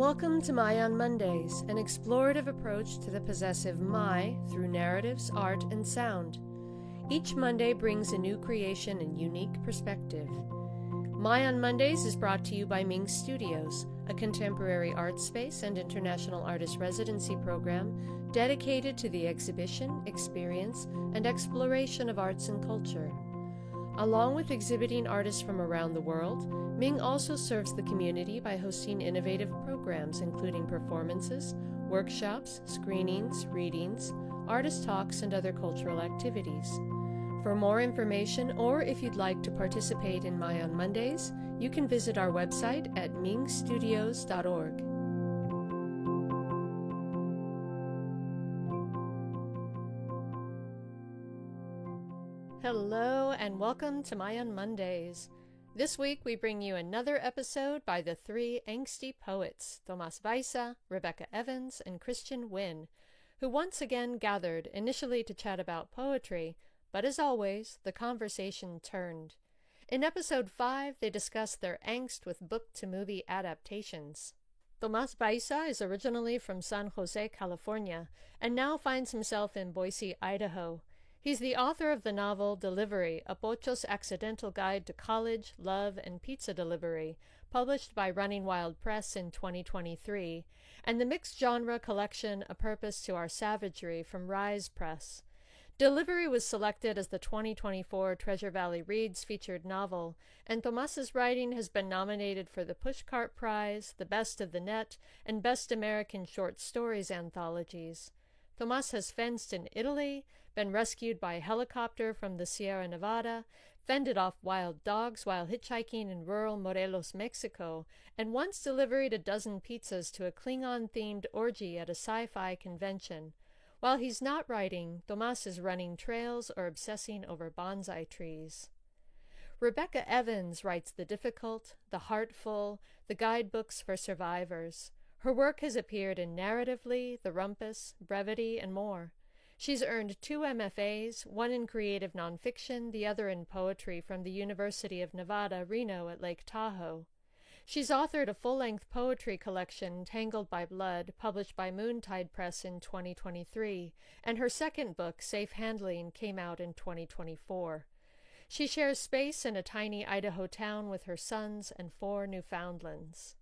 Welcome to My on Mondays, an explorative approach to the possessive my through narratives, art, and sound. Each Monday brings a new creation and unique perspective. My on Mondays is brought to you by Ming Studios, a contemporary art space and international artist residency program dedicated to the exhibition, experience, and exploration of arts and culture. Along with exhibiting artists from around the world, Ming also serves the community by hosting innovative programs including performances, workshops, screenings, readings, artist talks, and other cultural activities. For more information, or if you'd like to participate in My on Mondays, you can visit our website at mingstudios.org. Hello and welcome to My on Mondays. This week we bring you another episode by the three angsty poets, Tomás Baiza, Rebecca Evans, and Christian Wynn, who once again gathered initially to chat about poetry, but as always, the conversation turned. In episode 5, they discussed their angst with book-to-movie adaptations. Tomás Baiza is originally from San Jose, California, and now finds himself in Boise, Idaho. He's the author of the novel Delivery, A Pocho's Accidental Guide to College, Love, and Pizza Delivery, published by Running Wild Press in 2023, and the mixed genre collection A Purpose to Our Savagery from Rise Press. Delivery was selected as the 2024 Treasure Valley Reads featured novel, and Tomás's writing has been nominated for the Pushcart Prize, the Best of the Net, and Best American Short Stories anthologies. Tomás has fenced in Italy, been rescued by a helicopter from the Sierra Nevada, fended off wild dogs while hitchhiking in rural Morelos, Mexico, and once delivered a dozen pizzas to a Klingon-themed orgy at a sci-fi convention. While he's not writing, Tomás is running trails or obsessing over bonsai trees. Rebecca Evans writes the difficult, the heartful, the guidebooks for survivors. Her work has appeared in Narratively, The Rumpus, Brevity, and more. She's earned 2 MFAs, one in creative nonfiction, the other in poetry from the University of Nevada, Reno at Lake Tahoe. She's authored a full-length poetry collection, Tangled by Blood, published by Moontide Press in 2023, and her second book, Safe Handling, came out in 2024. She shares space in a tiny Idaho town with her sons and 4 Newfoundlands.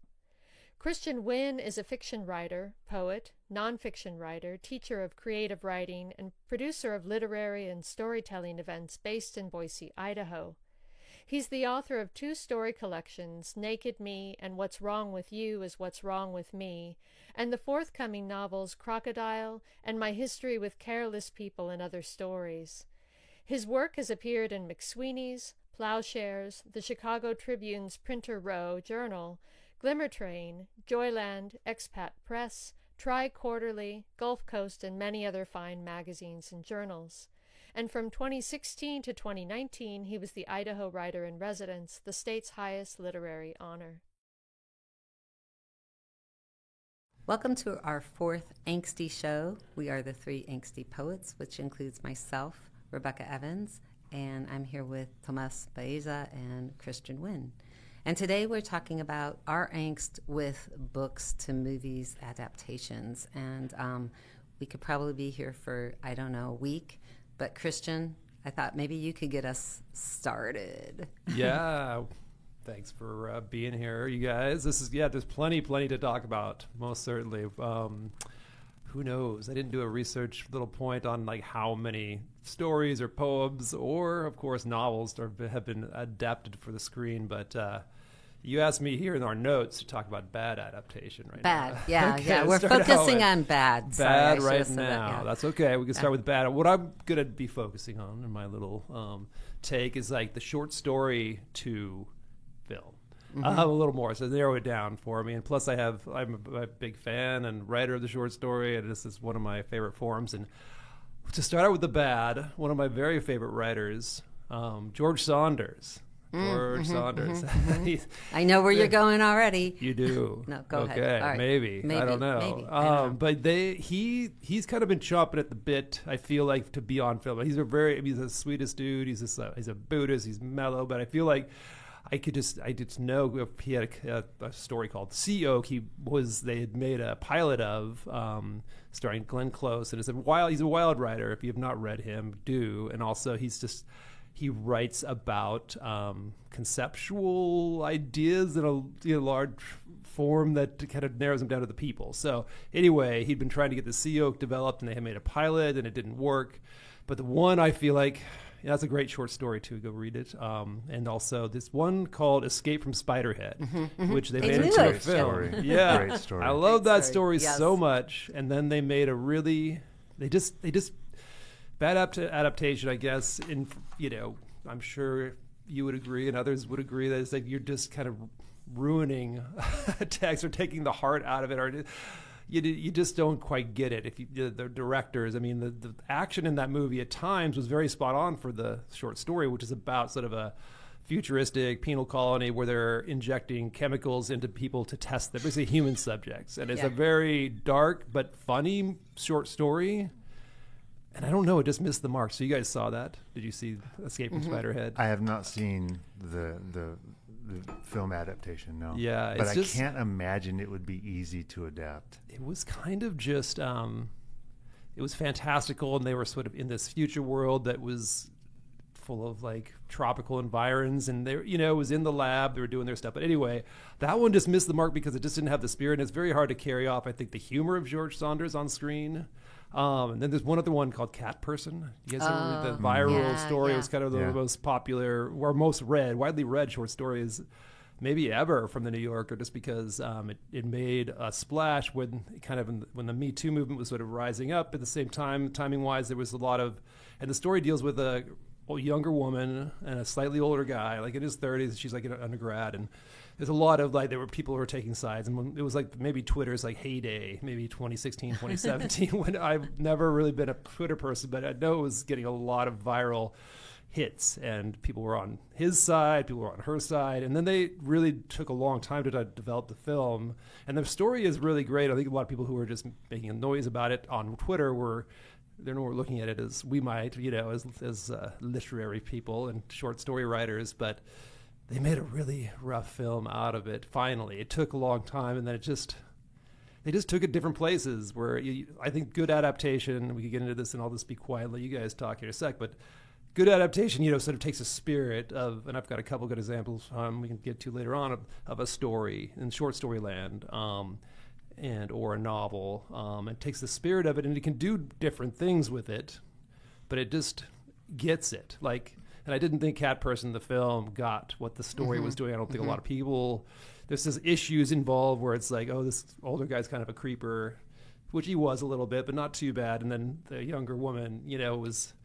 Christian Wynn is a fiction writer, poet, nonfiction writer, teacher of creative writing, and producer of literary and storytelling events based in Boise, Idaho. He's the author of 2 story collections, Naked Me and What's Wrong with You is What's Wrong with Me, and the forthcoming novels Crocodile and My History with Careless People and Other Stories. His work has appeared in McSweeney's, Plowshares, the Chicago Tribune's Printer Row Journal, Glimmer Train, Joyland, Expat Press, Tri-Quarterly, Gulf Coast, and many other fine magazines and journals. And from 2016 to 2019, he was the Idaho Writer-in-Residence, the state's highest literary honor. Welcome to our 4th Angsty show. We are the 3 Angsty Poets, which includes myself, Rebecca Evans, and I'm here with Tomás Baiza and Christian Wynn. And today we're talking about our angst with books to movies adaptations. And we could probably be here for, I don't know, a week. But Christian, I thought maybe you could get us started. Yeah, thanks for being here, you guys. There's plenty to talk about, most certainly. Who knows? I didn't do a research little point on like how many stories or poems or, of course, novels have been adapted for the screen, but you asked me here in our notes to talk about bad adaptation right now. Bad, yeah. We're focusing on bad. Bad Sorry, right now. Yeah. That's okay. We can start with bad. What I'm going to be focusing on in my little take is like the short story to film. I'll have a little more, so narrow it down for me. And plus, I'm a big fan and writer of the short story, and this is one of my favorite forms. And to start out with the bad, one of my very favorite writers, George Saunders. Saunders. I know where you're going already. You do? No, go ahead. Okay, right. Maybe. I don't know. But he's kind of been chomping at the bit, I feel like, to be on film. He's the sweetest dude. He's a Buddhist. He's mellow, but I feel like I just know if he had a story called Sea Oak. They had made a pilot of, starring Glenn Close, and he's a wild writer. If you have not read him, do. And also he writes about conceptual ideas in a large form that kind of narrows them down to the people. So anyway, he'd been trying to get the Sea Oak developed, and they had made a pilot, and it didn't work. But the one I feel like, that's a great short story too. Go read it. And also this one called Escape from Spiderhead, which they made into a film. Story. Yeah, Great story. I love that Great story story. Yes. so much. And then they made they just bad adaptation, I guess. I'm sure you would agree, and others would agree that it's like you're just kind of ruining a text or taking the heart out of it, or you just don't quite get it. If the directors, I mean, the action in that movie at times was very spot on for the short story, which is about sort of a futuristic penal colony where they're injecting chemicals into people to test them, basically human subjects. And it's a very dark but funny short story. And I don't know, it just missed the mark. So you guys saw that? Did you see Escape from Spiderhead? I have not seen the film adaptation, no. Yeah, but I can't imagine it would be easy to adapt. It was kind of just, it was fantastical, and they were sort of in this future world that was full of like tropical environs, and they, it was in the lab, they were doing their stuff. But anyway, that one just missed the mark because it just didn't have the spirit, and it's very hard to carry off, I think, the humor of George Saunders on screen. And then there's one other one called Cat Person. You guys remember the viral story? It was kind of the most popular or most widely read short stories maybe ever from the New Yorker, just because it made a splash when the Me Too movement was sort of rising up. At the same time, timing-wise, there was a lot of, and the story deals with a younger woman and a slightly older guy, like in his 30s. She's like an undergrad, and there's a lot of there were people who were taking sides, and when it was like maybe Twitter's like heyday, maybe 2016, 2017, when I've never really been a Twitter person, but I know it was getting a lot of viral hits, and people were on his side, people were on her side, and then they really took a long time to develop the film, and the story is really great. I think a lot of people who were just making a noise about it on Twitter they're not looking at it as we might, as literary people and short story writers, but they made a really rough film out of it. Finally, it took a long time, and then they just took it different places. Where I think good adaptation. We could get into this, and I'll just be quiet and let you guys talk here in a sec. But good adaptation, sort of takes a spirit of, and I've got a couple good examples we can get to later on of a story in short story land, or a novel. It takes the spirit of it, and it can do different things with it, but it just gets it. And I didn't think Cat Person, the film, got what the story was doing. I don't think a lot of people, there's this issues involved where it's like, oh, this older guy's kind of a creeper, which he was a little bit, but not too bad. And then the younger woman, was,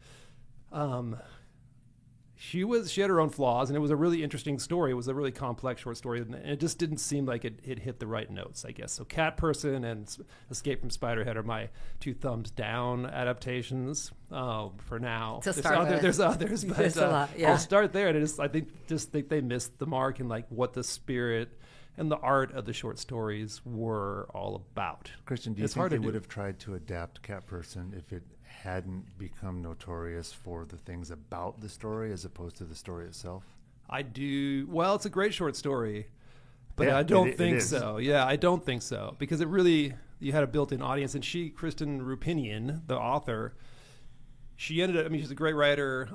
she had her own flaws, and it was a really interesting story. It was a really complex short story, and it just didn't seem like it hit the right notes, I guess. So Cat Person and Escape from Spiderhead are my two thumbs down adaptations for now. There's others, but there's a lot, yeah. I'll start there. And I think they missed the mark in what the spirit and the art of the short stories were all about. Christian, do you think they would have tried to adapt Cat Person if it hadn't become notorious for the things about the story as opposed to the story itself? I do. Well, it's a great short story, but I don't think so. Yeah, I don't think so, because you had a built-in audience, and Kristen Rupinian, the author, she ended up, she's a great writer.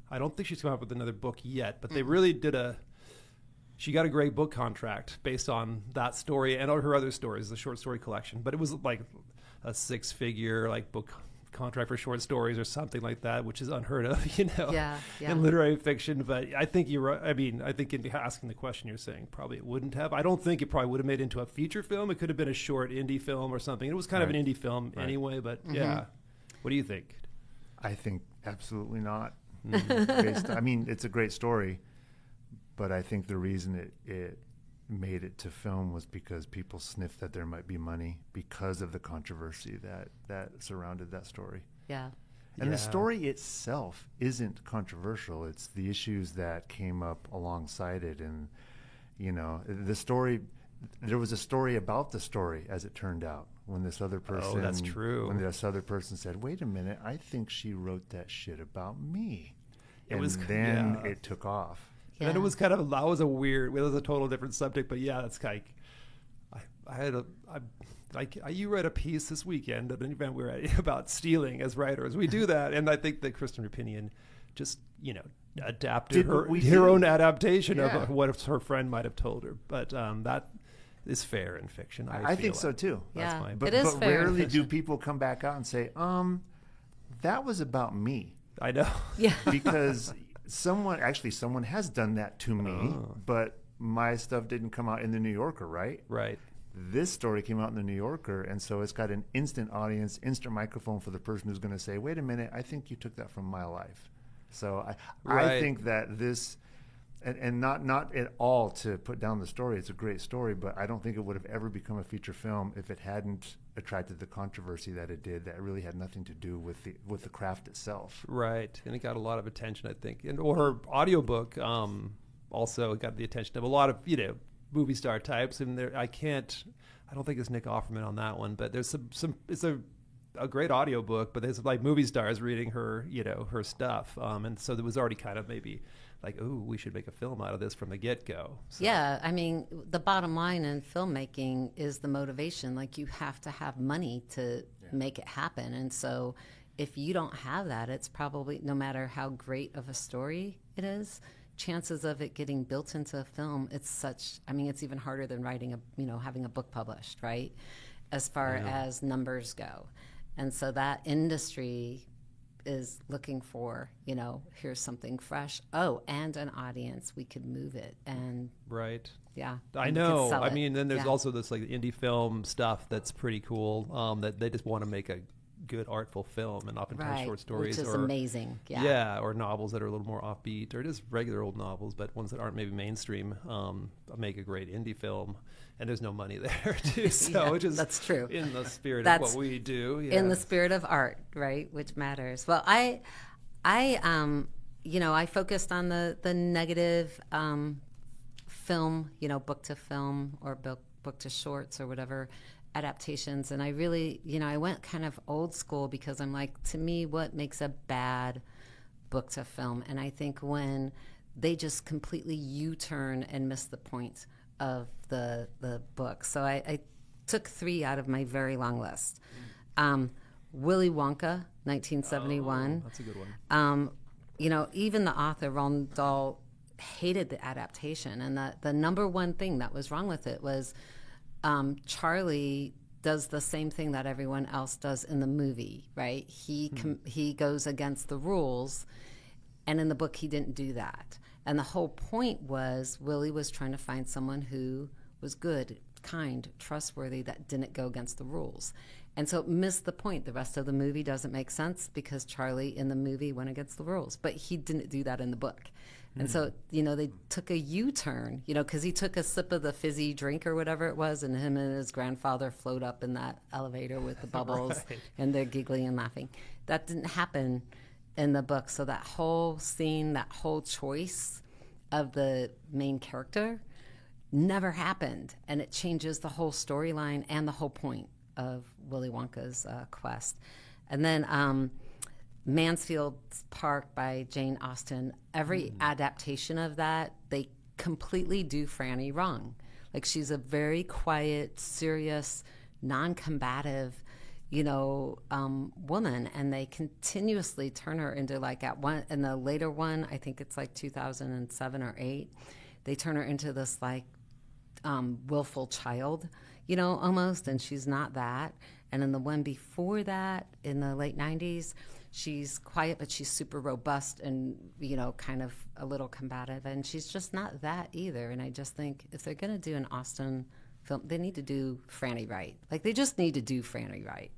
I don't think she's come up with another book yet, but they really she got a great book contract based on that story and all her other stories, the short story collection. But it was like a 6-figure book contract for short stories or something like that, which is unheard of, in literary fiction. But I think you're right. I think in asking the question, you're saying probably it wouldn't have. I don't think it probably would have made it into a feature film. It could have been a short indie film or something. It was kind of an indie film anyway, but yeah. What do you think? I think absolutely not. It's a great story, but I think the reason it made it to film was because people sniffed that there might be money because of the controversy that surrounded that story. Yeah. And the story itself isn't controversial. It's the issues that came up alongside it. And, the story, there was a story about the story, as it turned out, when this other person... Oh, that's true. When this other person said, wait a minute, I think she wrote that shit about me. It took off. And then it was kind of, that was a total different subject, but yeah, that's like, you read a piece this weekend at an event we were at about stealing as writers. We do that. And I think that Kristen Rapinian just, adapted her own adaptation of what her friend might have told her. But that is fair in fiction. I think so too. Yeah, but fair rarely do people come back out and say, that was about me. I know. Yeah. Because someone has done that to me, but my stuff didn't come out in the New Yorker, right? Right. This story came out in the New Yorker, and so it's got an instant audience, instant microphone for the person who's going to say, wait a minute, I think you took that from my life. So I think that this, and not at all to put down the story, it's a great story, but I don't think it would have ever become a feature film if it hadn't attracted the controversy that it did, that really had nothing to do with the craft itself. Right. And it got a lot of attention, I think. Or her audiobook also got the attention of a lot of, movie star types. And I don't think it's Nick Offerman on that one, but there's it's a great audiobook, but there's like movie stars reading her, her stuff. And so there was already kind of maybe like, oh, we should make a film out of this from the get-go. So. Yeah, I mean, the bottom line in filmmaking is the motivation. Like, you have to have money to make it happen. And so if you don't have that, it's probably, no matter how great of a story it is, chances of it getting built into a film, it's even harder than writing having a book published, right? As far as numbers go. And so that industry is looking for, here's something fresh. Oh, and an audience. We could move it. And right. Yeah. I know. I mean, then there's also this like indie film stuff that's pretty cool, that they just want to make a good artful film, and oftentimes short stories, which is amazing. Or novels that are a little more offbeat, or just regular old novels, but ones that aren't maybe mainstream, make a great indie film. And there's no money there too, so which is that's true. In the spirit of what we do, in the spirit of art, right, which matters. Well, I focused on the negative film, book to film or book to shorts or whatever adaptations, and I really, I went kind of old school, because I'm like, to me, what makes a bad book to film? And I think when they just completely U-turn and miss the point of the book. So I took 3 out of my very long list. Willy Wonka, 1971. That's a good one. Even the author, Roald Dahl, hated the adaptation. And the number one thing that was wrong with it was Charlie does the same thing that everyone else does in the movie, right? He goes against the rules, and in the book he didn't do that. And the whole point was Willie was trying to find someone who was good, kind, trustworthy, that didn't go against the rules. And so it missed the point. The rest of the movie doesn't make sense because Charlie in the movie went against the rules. But he didn't do that in the book. And so, they took a U-turn, because he took a sip of the fizzy drink or whatever it was, and him and his grandfather float up in that elevator with the bubbles, and they're giggling and laughing. That didn't happen in the book. So that whole scene, that whole choice of the main character never happened. And it changes the whole storyline and the whole point of Willy Wonka's quest. And then Mansfield's Park by Jane Austen, every adaptation of that, they completely do Franny wrong. Like, she's a very quiet, serious, non-combative, woman, and they continuously turn her into, like, in the later one, I think it's like 2007 or 8, they turn her into this, like, willful child, almost, and she's not that. And in the one before that, in the late 90s, she's quiet, but she's super robust and, kind of a little combative. And she's just not that either. And I just think if they're going to do an Austen film, they need to do Franny right. Like, they just need to do Franny right.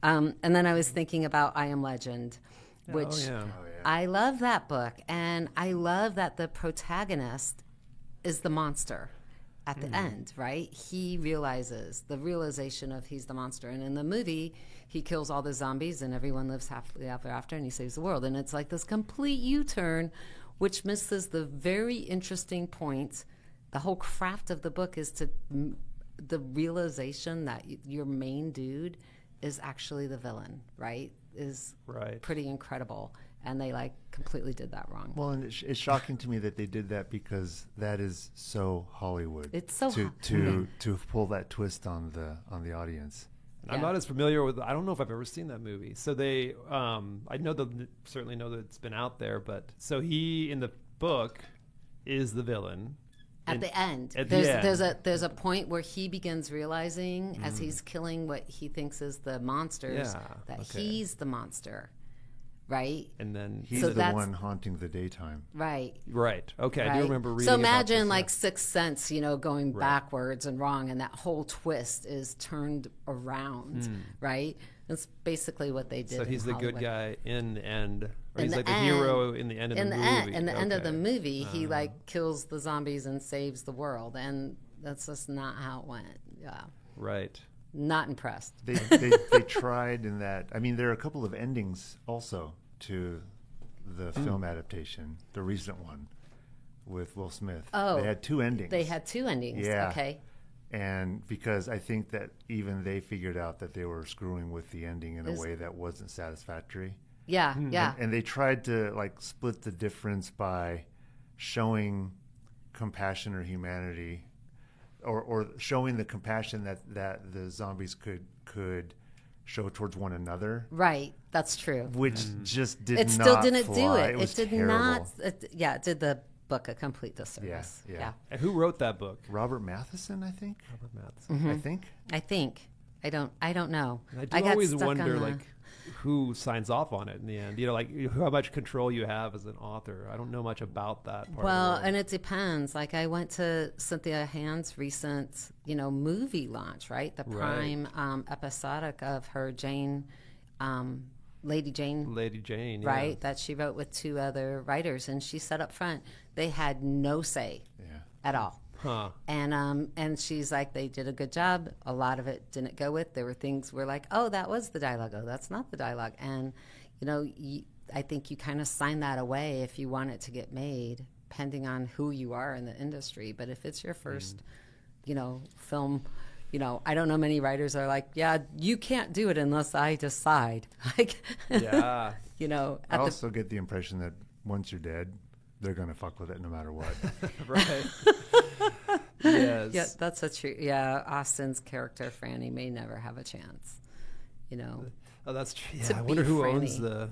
And then I was thinking about I Am Legend, which I love that book. And I love that the protagonist is the monster at the end, right? He realizes the realization of he's the monster. And in the movie, he kills all the zombies and everyone lives happily ever after, and he saves the world. And it's like this complete U-turn, which misses the very interesting point. The whole craft of the book is the realization that your main dude is actually the villain, right? Is pretty incredible. and they like completely did that wrong. Well, and it's shocking to me that they did that because that is so Hollywood. It's so to pull that twist on the audience. I'm not as familiar with. I don't know if I've ever seen that movie. So they, I certainly know that it's been out there. But so he in the book is the villain. At the end, there's a point where he begins realizing as he's killing what he thinks is the monsters that he's the monster, right? And then he's the one haunting the daytime. Right. Okay, right? I do remember reading. So about imagine this, like Sixth Sense, going backwards and wrong, and that whole twist is turned around, right? That's basically what they did. So he's in the good Hollywood. guy in the end, or In he's the like the end. hero in the end of the movie. In the end of the movie, he like kills the zombies and saves the world, and that's just not how it went. Yeah, Right. not impressed. They tried in that. I mean, there are a couple of endings also to the film adaptation, the recent one with Will Smith. Oh. They had two endings. They had two endings. Yeah. Okay. And because I think that even they figured out that they were screwing with the ending in a way that wasn't satisfactory. Yeah. Yeah. And they tried to like split the difference by showing compassion or humanity, or showing the compassion that the zombies could show towards one another. Right. That's true. Which just did It not still didn't fly. do it. It was did terrible. not. It did the book a complete disservice. Yeah. And who wrote that book? Robert Matheson, I think. Robert Matheson. Mm-hmm. I think. I think. I don't know. And I got always stuck on wonder, the- like, who signs off on it in the end. Like how much control you have as an author. I don't know much about that part. Well, of the and it depends. Like I went to Cynthia Hand's recent, movie launch, right? The prime episodic of her Lady Jane, Lady Jane, yeah. right? That she wrote with two other writers, and she said up front they had no say at all. Huh. And she's like, they did a good job. A lot of it didn't go with. There were things where like, oh, that was the dialogue. Oh, that's not the dialogue. And I think you kind of sign that away if you want it to get made, depending on who you are in the industry. But if it's your first, film, I don't know many writers are like, yeah, you can't do it unless I decide. Like, Yeah. I also get the impression that once you're dead, they're going to fuck with it no matter what. Right. Yes. yeah, that's a true. Yeah, Austin's character Franny may never have a chance. Oh, that's true. To Yeah, I wonder be who Franny. owns the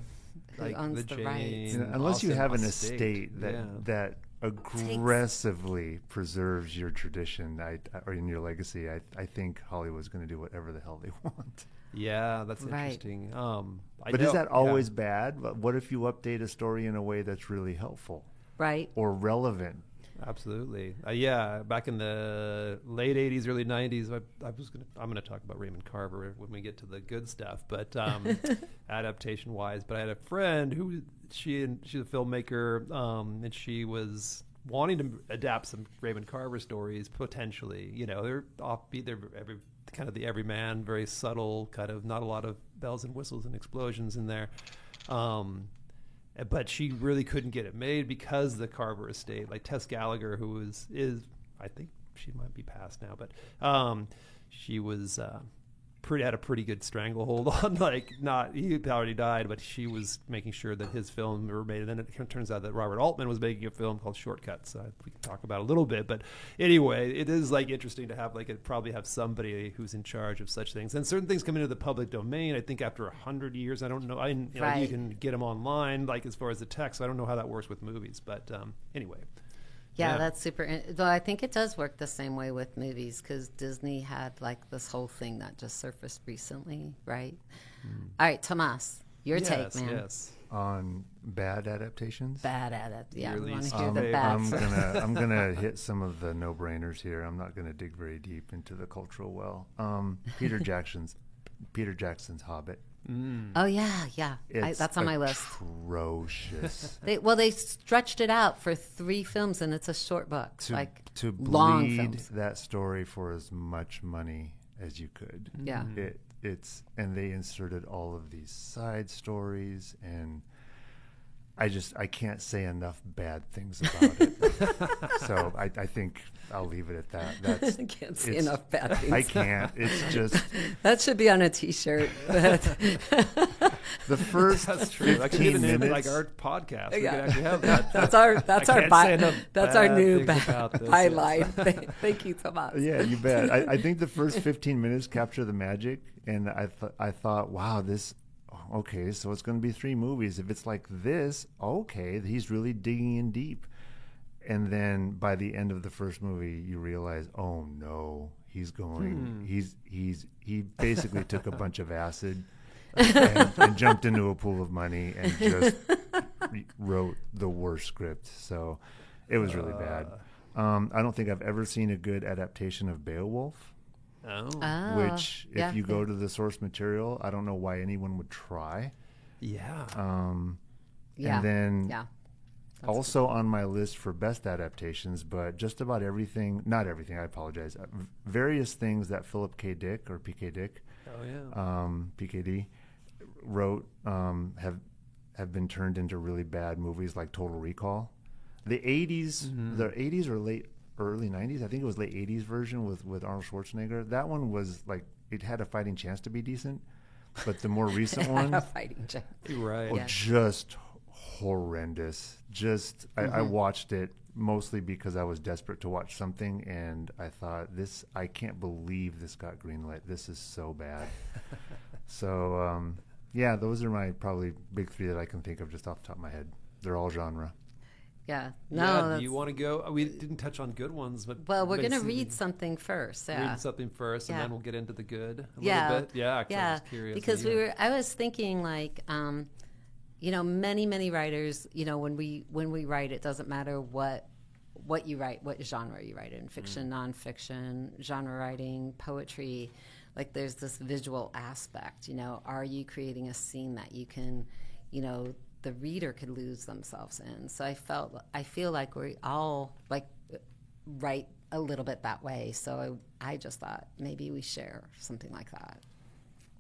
owns the the Jane rights. Unless you Austen have an estate that Yeah. that aggressively preserves your tradition or in your legacy, I think Hollywood's going to do whatever the hell they want. Yeah, that's Right. interesting. But is that always bad? What if you update a story in a way that's really helpful Right. or relevant? Absolutely. Yeah, back in the late 80s, early 90s, I'm going to talk about Raymond Carver when we get to the good stuff, but adaptation-wise. But I had a friend who she's a filmmaker, and she was wanting to adapt some Raymond Carver stories potentially. They're offbeat, they're kind of the everyman, very subtle, kind of not a lot of bells and whistles and explosions in there. But she really couldn't get it made because the Carver estate, like Tess Gallagher, who is I think she might be passed now, but she was had a pretty good stranglehold on he already died, but she was making sure that his film were made. And then it turns out that Robert Altman was making a film called Shortcuts. We can talk about it a little bit, but anyway, it is interesting to have probably have somebody who's in charge of such things. And certain things come into the public domain. I think after 100 years, I don't know. Right. You can get them online, as far as the text. So I don't know how that works with movies, but anyway. Yeah, that's super. Though I think it does work the same way with movies because Disney had this whole thing that just surfaced recently, right? All right, Tomas, your take, man. Yes. On bad adaptations? Bad at it. Yeah, we Your want least to hear the favorite. bad. I'm gonna hit some of the no-brainers here. I'm not gonna dig very deep into the cultural well. Peter Jackson's Hobbit. Oh yeah. That's on my list. Atrocious. They stretched it out for 3 films, and it's a short book, to long bleed films. that story for as much money as you could. Yeah. And they inserted all of these side stories, and I can't say enough bad things about it. So I think I'll leave it at that. That's I can't say enough bad things. I can't. It's just That should be on a T-shirt. the first That's true. That could be the 15 name of minutes. like our podcast. We Yeah. could actually have that. That's our that's our new about this. byline. Thank you, Tomas. Yeah, you bet. I think the first 15 minutes capture the magic, and I thought, wow, this. Okay, so it's going to be 3 movies. If it's like this, okay, he's really digging in deep. And then by the end of the first movie, you realize, oh no, he's going. He basically took a bunch of acid and jumped into a pool of money and just wrote the worst script. So it was really bad. I don't think I've ever seen a good adaptation of Beowulf. Oh. Which, if you go to the source material, I don't know why anyone would try. Yeah. And then yeah. also on my list for best adaptations, but just about everything, not everything, I apologize, various things that Philip K. Dick or PK Dick, PKD, wrote have been turned into really bad movies like Total Recall. The 80s, the 80s or early 90s, I think it was late 80s version with Arnold Schwarzenegger. That one was like, it had a fighting chance to be decent, but the more recent one, a fighting chance. Right. just horrendous. Just I watched it mostly because I was desperate to watch something, and I thought, I can't believe this got greenlit. This is so bad. So yeah, those are my probably big 3 that I can think of just off the top of my head. They're all genre. Yeah. No. Do you want to go? We didn't touch on good ones, but well, we're going to read something first. Yeah. Read something first, and then we'll get into the good a yeah. little bit. Yeah. Yeah. I was curious. Because I was thinking like, many writers, when we write, it doesn't matter what you write, what genre you write in, fiction, nonfiction, genre writing, poetry. Like there's this visual aspect. Are you creating a scene that you can, the reader could lose themselves in? So I feel like we all like write a little bit that way. So I just thought maybe we share something like that.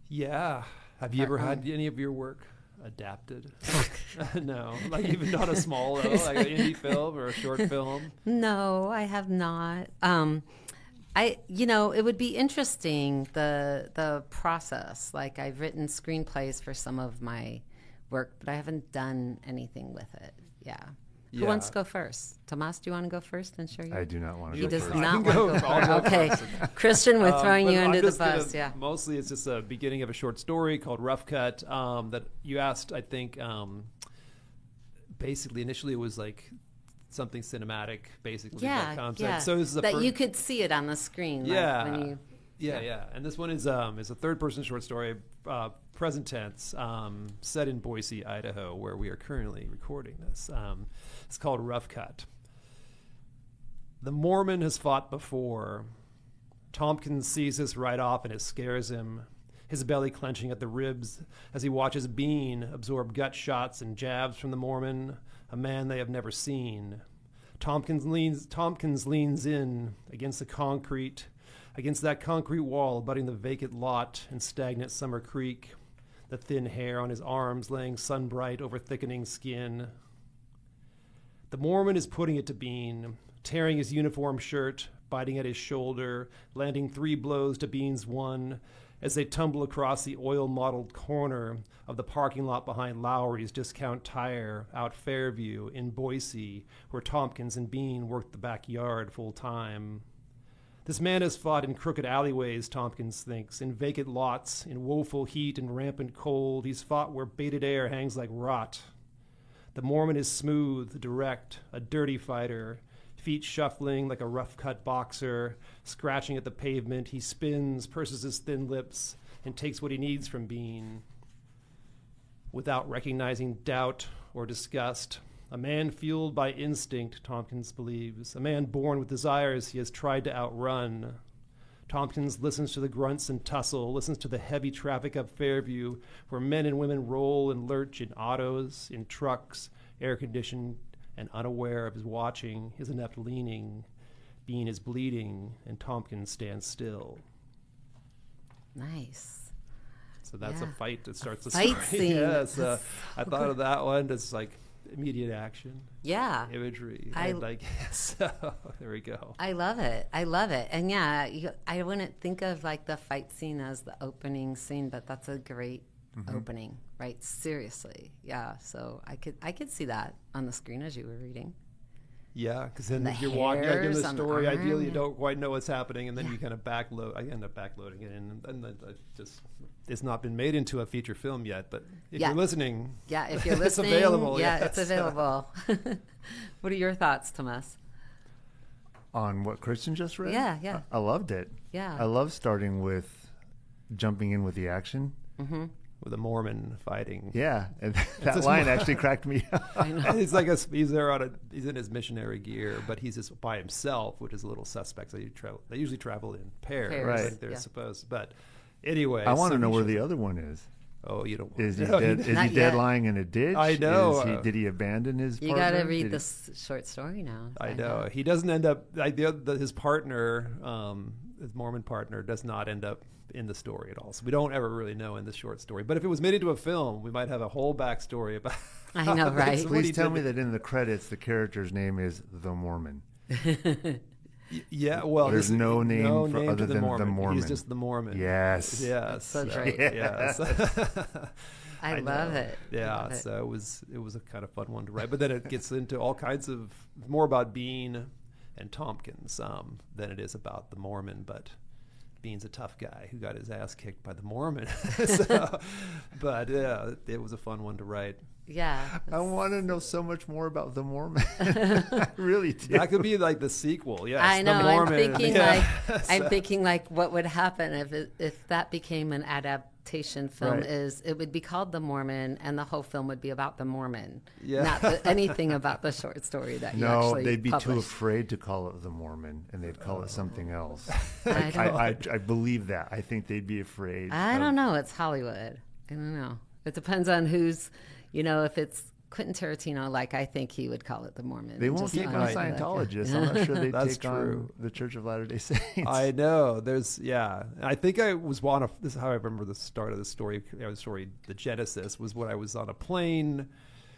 Yeah. Have you ever had any of your work adapted? No, like even not a small, like an indie film or a short film. No, I have not. It would be interesting the process. Like I've written screenplays for some of my work, but I haven't done anything with it. Yeah. Who wants to go first? Tomas, do you want to go first and share your? I do not want to He go does first. not want to go first. Okay. Christian, we're throwing you under the bus. Yeah. Mostly it's just a beginning of a short story called Rough Cut that you asked, I think, basically initially it was like something cinematic, basically. Yeah, that concept. yeah. So this is that you could see it on the screen. Yeah. Like when you, yeah. And this one is a third-person short story, present tense, set in Boise, Idaho, where we are currently recording this. It's called Rough Cut. The Mormon has fought before. Tompkins sees this right off and it scares him, his belly clenching at the ribs as he watches Bean absorb gut shots and jabs from the Mormon, a man they have never seen. Tompkins leans in against the concrete, against that concrete wall abutting the vacant lot and stagnant Summer Creek, the thin hair on his arms laying sun-bright over thickening skin. The Mormon is putting it to Bean, tearing his uniform shirt, biting at his shoulder, landing 3 blows to Bean's 1 as they tumble across the oil-mottled corner of the parking lot behind Lowry's Discount Tire out Fairview in Boise, where Tompkins and Bean worked the backyard full-time. This man has fought in crooked alleyways, Tompkins thinks, in vacant lots, in woeful heat and rampant cold. He's fought where baited air hangs like rot. The Mormon is smooth, direct, a dirty fighter, feet shuffling like a rough-cut boxer, scratching at the pavement. He spins, purses his thin lips, and takes what he needs from Bean. Without recognizing doubt or disgust, a man fueled by instinct, Tompkins believes, a man born with desires he has tried to outrun. Tompkins listens to the grunts and tussle, listens to the heavy traffic up Fairview, where men and women roll and lurch in autos, in trucks, air-conditioned, and unaware of his watching, his inept leaning. Bean is bleeding, and Tompkins stands still. Nice. So that's a fight that starts the fight story. Scene. Yes, I thought of that one. It's like immediate action, Yeah. imagery. I- So there we go. I love it. I love it. And yeah, I wouldn't think of like the fight scene as the opening scene, but that's a great opening, right? Seriously. Yeah. So I could see that on the screen as you were reading. Yeah, because then The if you're walking like, in hairs the on the story, arm, ideally you yeah. don't quite know what's happening, and then you kind of backload. I end up backloading it, and then it's not been made into a feature film yet. But if Yeah. you're listening, Yeah. If you're it's listening, available. yeah, yes. it's available. What are your thoughts, Tomas? On what Christian just read? Yeah, yeah. I loved it. Yeah. I love starting with jumping in with the action. With a Mormon fighting. Yeah, and that just line more- actually cracked me up. I know. He's he's in his missionary gear, but he's just by himself, which is a little suspect. So they usually travel in pairs, Pairs, Right. like they're yeah. supposed. But anyway, I want so to know he where shows the up. other one is. Oh, you don't. Is he no, dead? Is Not he yet. dead lying in a ditch? I know. Did he abandon his? You got to partner? read Did he- this short story now. I Find know out. he doesn't end up like his partner, his Mormon partner, does not end up in the story at all. So we don't ever really know in the short story. But if it was made into a film, we might have a whole backstory about. I know, right? what he Please tell did. me that in the credits the character's name is the Mormon. Yeah, well, There's no name for name other to the than the Mormon. Mormon. He's just the Mormon. Yes. Yes. so great. Yes. I love know. it. I Yeah, love it. so it was a kind of fun one to write. But then it gets into all kinds of more about Bean and Tompkins than it is about the Mormon. But Bean's a tough guy who got his ass kicked by the Mormon. But yeah, it was a fun one to write. Yeah. I want to know so much more about the Mormon. I really do. That could be like the sequel. Yes, I know. The Mormon. I'm thinking like what would happen if that became an adaptation film? Right. It would be called The Mormon, and the whole film would be about the Mormon, Yeah. not anything about the short story that you No, actually they'd be too published. afraid to call it the Mormon, and they'd call it something else. I don't- I believe that. I think they'd be afraid. I of- don't know. It's Hollywood. I don't know. It depends on who's, if it's Quentin Tarantino, like I think he would call it the Mormon. They and won't just take on honestly, like, Scientologists. I'm not sure they'd That's take on true. the Church of Latter-day Saints. I know. I think I was this is how I remember the start of the story. The genesis was when I was on a plane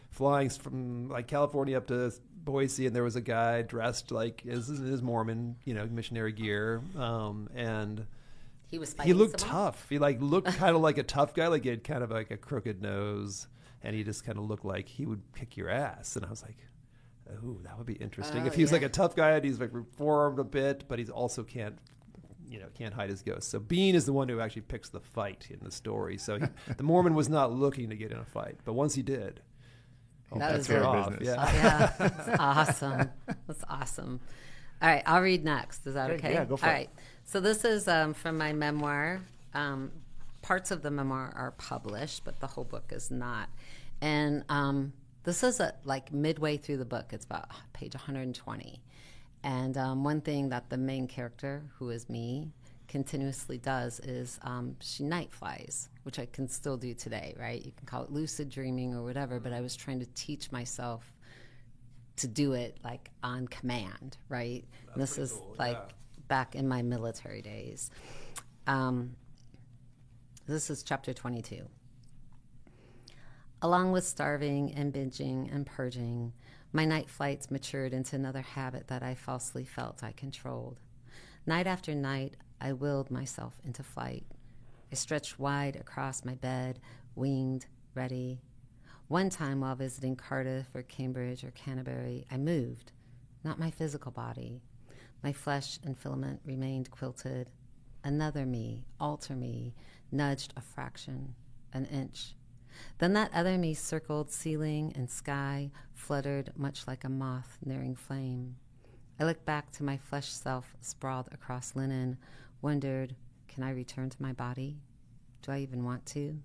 flying from like California up to Boise, and there was a guy dressed like his Mormon, missionary gear, and He was he fighting looked someone? tough. He looked kind of like a tough guy. Like he had kind of like a crooked nose, and he just kind of looked like he would kick your ass. And I was like, "Oh, that would be interesting." Oh, if he's like yeah. a tough guy and he's like reformed a bit, but he's also can't hide his ghost. So Bean is the one who actually picks the fight in the story. So the Mormon was not looking to get in a fight, but once he did, That that's was her it. off. business. Yeah. Yeah, that's awesome. That's awesome. All right, I'll read next. Is that Okay, okay? yeah, go for All it. right. So this is from my memoir. Parts of the memoir are published, but the whole book is not. And this is like midway through the book. It's about page 120. And one thing that the main character, who is me, continuously does is she night flies, which I can still do today, right? You can call it lucid dreaming or whatever, but I was trying to teach myself to do it like on command, right? And this is cool, like yeah. back in my military days. This is chapter 22. Along with starving and binging and purging, my night flights matured into another habit that I falsely felt I controlled. Night after night, I willed myself into flight. I stretched wide across my bed, winged, ready. One time while visiting Cardiff or Cambridge or Canterbury, I moved, not my physical body. My flesh and filament remained quilted. Another me, alter me, nudged a fraction, an inch. Then that other me circled ceiling and sky, fluttered much like a moth nearing flame. I looked back to my flesh self sprawled across linen, wondered, can I return to my body? Do I even want to?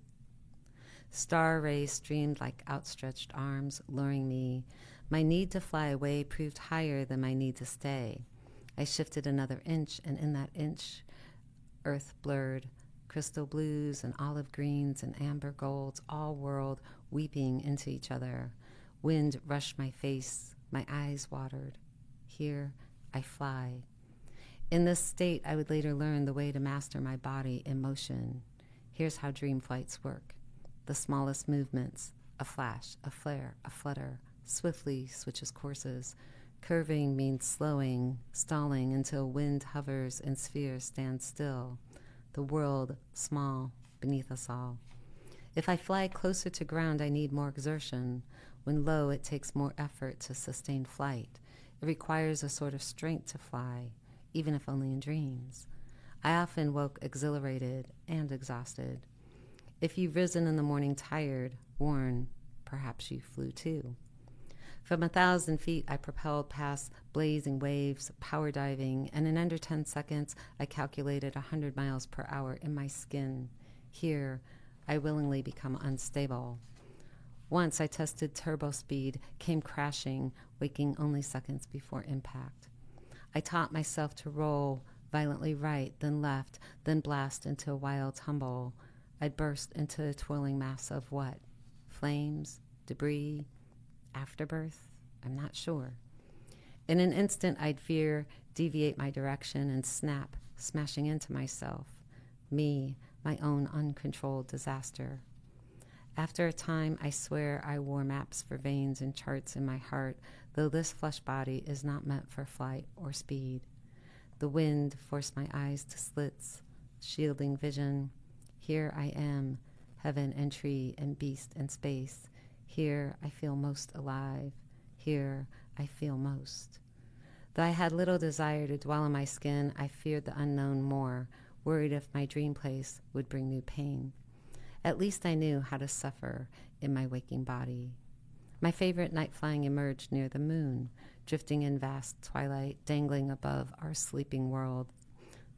Star rays streamed like outstretched arms, luring me. My need to fly away proved higher than my need to stay. I shifted another inch, and in that inch, earth blurred, crystal blues and olive greens and amber golds all whirled, weeping into each other. Wind rushed my face, my eyes watered. Here I fly. In this state, I would later learn the way to master my body in motion. Here's how dream flights work. The smallest movements, a flash, a flare, a flutter, swiftly switches courses. Curving means slowing, stalling until wind hovers and spheres stand still. The world small beneath us all. If I fly closer to ground, I need more exertion. When low, it takes more effort to sustain flight. It requires a sort of strength to fly, even if only in dreams. I often woke exhilarated and exhausted. If you've risen in the morning tired, worn, perhaps you flew too. From 1,000 feet, I propelled past blazing waves, power diving, and in under 10 seconds, I calculated 100 miles per hour in my skin. Here, I willingly become unstable. Once I tested turbo speed, came crashing, waking only seconds before impact. I taught myself to roll, violently right, then left, then blast into a wild tumble. I'd burst into a twirling mass of what? Flames? Debris? Afterbirth? I'm not sure. In an instant, I'd veer, deviate my direction, and snap, smashing into myself. Me, my own uncontrolled disaster. After a time, I swear I wore maps for veins and charts in my heart, though this flesh body is not meant for flight or speed. The wind forced my eyes to slits, shielding vision. Here I am, heaven and tree and beast and space. Here I feel most alive. Here I feel most. Though I had little desire to dwell in my skin, I feared the unknown more, worried if my dream place would bring new pain. At least I knew how to suffer in my waking body. My favorite night flying emerged near the moon, drifting in vast twilight, dangling above our sleeping world.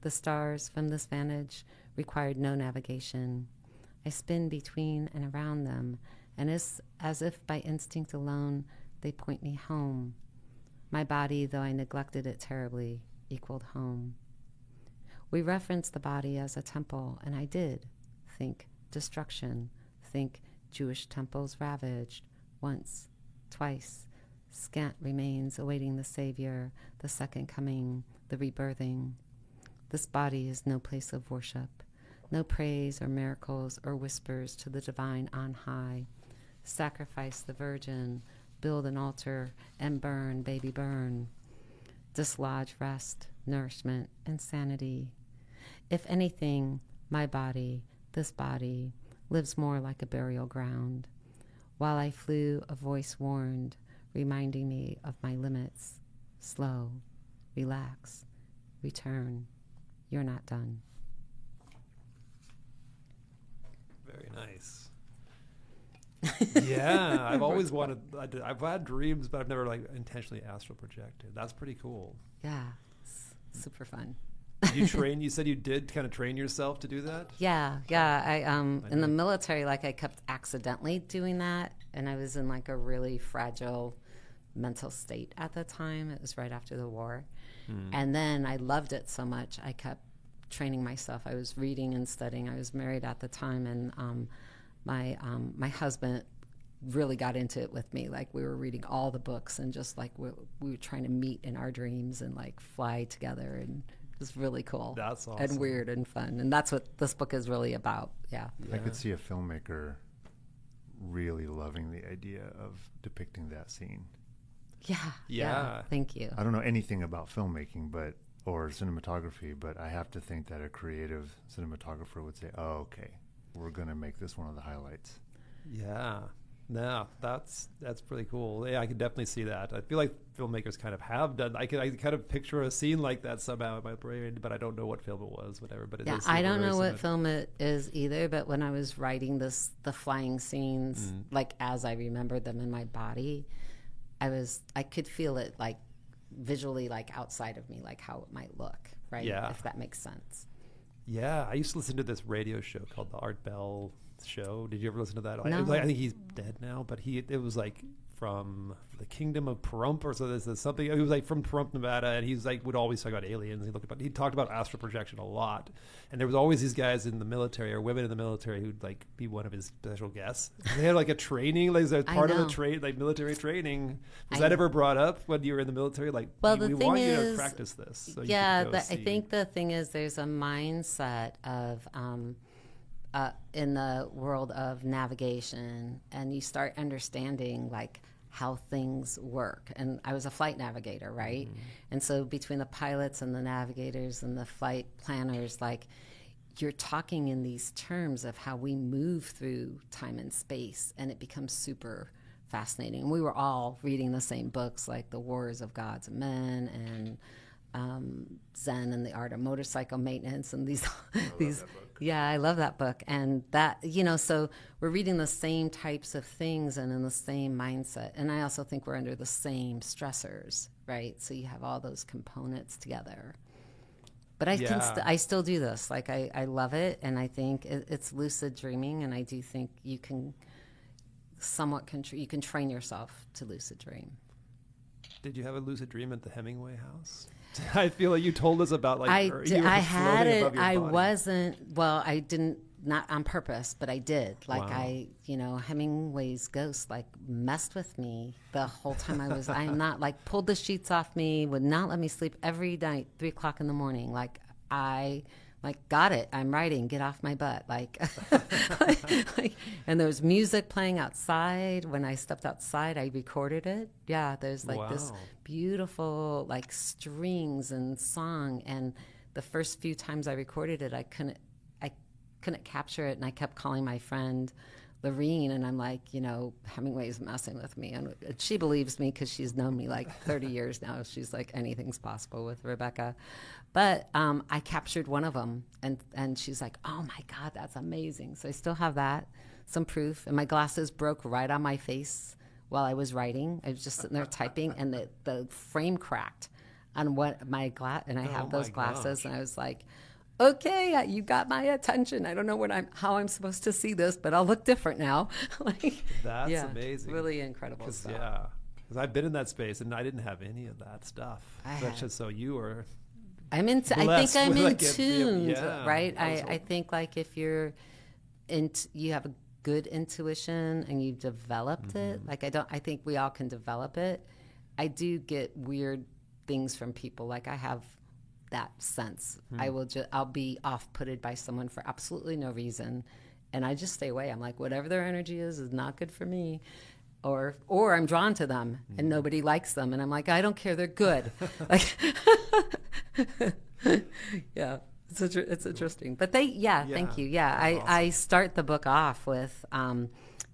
The stars from this vantage required no navigation. I spin between and around them, and as if by instinct alone, they point me home. My body, though I neglected it terribly, equaled home. We reference the body as a temple, and I did. Think destruction. Think Jewish temples ravaged. Once, twice. Scant remains awaiting the Savior, the second coming, the rebirthing. This body is no place of worship. No praise or miracles or whispers to the divine on high. Sacrifice the virgin, build an altar, and burn, baby, burn. Dislodge rest, nourishment, and sanity. If anything, my body, this body, lives more like a burial ground. While I flew, a voice warned, reminding me of my limits. Slow, relax, return. You're not done. Very nice. Yeah, I've always wanted. I've had dreams, but I've never like intentionally astral projected. That's pretty cool. Yeah, it's super fun. Did you train? You said you did kind of train yourself to do that. Yeah. I in the military, like I kept accidentally doing that, and I was in like a really fragile mental state at the time. It was right after the war, and then I loved it so much I kept training myself. I was reading and studying. I was married at the time, and my husband really got into it with me. Like we were reading all the books and just like we were trying to meet in our dreams and like fly together, and it was really cool. That's awesome. And weird and fun. And that's what this book is really about. Yeah. I could see a filmmaker really loving the idea of depicting that scene. Yeah. Thank you. I don't know anything about filmmaking, or cinematography, but I have to think that a creative cinematographer would say, "Oh, okay, we're going to make this one of the highlights." Yeah. No, that's pretty cool. Yeah, I could definitely see that. I feel like filmmakers kind of have done. I kind of picture a scene like that somehow in my brain, but I don't know what film it was, whatever. But yeah, I don't know what film it is either. But when I was writing the flying scenes, like as I remembered them in my body, I could feel it like visually, like outside of me, like how it might look, right? Yeah. If that makes sense. Yeah, I used to listen to this radio show called the Art Bell Show. Did you ever listen to that? No. I think he's dead now, but it was like from the Kingdom of Pahrump or so. There's something. He was like from Pahrump, Nevada, and he's like would always talk about aliens. He talked about astral projection a lot, and there was always these guys in the military or women in the military who'd like be one of his special guests. And they had like a training, like as part of the like military training. Was that ever brought up when you were in the military? Like, well, we want you to practice this. So I think the thing is there's a mindset of. In the world of navigation, and you start understanding like how things work. And I was a flight navigator, right? And so between the pilots and the navigators and the flight planners, like, you're talking in these terms of how we move through time and space, and it becomes super fascinating. And we were all reading the same books, like The Wars of Gods and Men and Zen and the Art of Motorcycle Maintenance, and these yeah, I love that book. And that, so we're reading the same types of things and in the same mindset. And I also think we're under the same stressors, right? So you have all those components together. But I still do this. Like, I love it, and I think it's lucid dreaming, and I do think you can you can train yourself to lucid dream. Did you have a lucid dream at the Hemingway house? I feel like you told us about, like, I had it. I I didn't, not on purpose, but I did. Like, wow. Hemingway's ghost, like, messed with me the whole time I am not, like, pulled the sheets off me, would not let me sleep every night, 3 o'clock in the morning. Like, got it. I'm writing. Get off my butt. Like, and there was music playing outside. When I stepped outside, I recorded it. Yeah, there's like this beautiful, like, strings and song. And the first few times I recorded it, I couldn't capture it, and I kept calling my friend Lorene, and I'm like, Hemingway's messing with me, and she believes me because she's known me like 30 years now. She's like, anything's possible with Rebecca. But I captured one of them, and she's like, oh my God, that's amazing. So I still have that, some proof, and my glasses broke right on my face while I was writing. I was just sitting there typing, and the frame cracked on what my glass, and I have those glasses, and I was like, okay, you got my attention. I don't know how I'm supposed to see this, but I'll look different now. That's amazing. Really incredible stuff. Yeah, because I've been in that space and I didn't have any of that stuff. So you were. I think I'm in tune, right? Also. I think, like, if you have a good intuition and you've developed it. Like, I think we all can develop it. I do get weird things from people. Like, I have that sense. I'll be off-putted by someone for absolutely no reason, and I just stay away. I'm like, whatever their energy is not good for me, or I'm drawn to them and nobody likes them, and I'm like, I don't care, they're good. Like, yeah, it's interesting. But thank you. Yeah, I start the book off with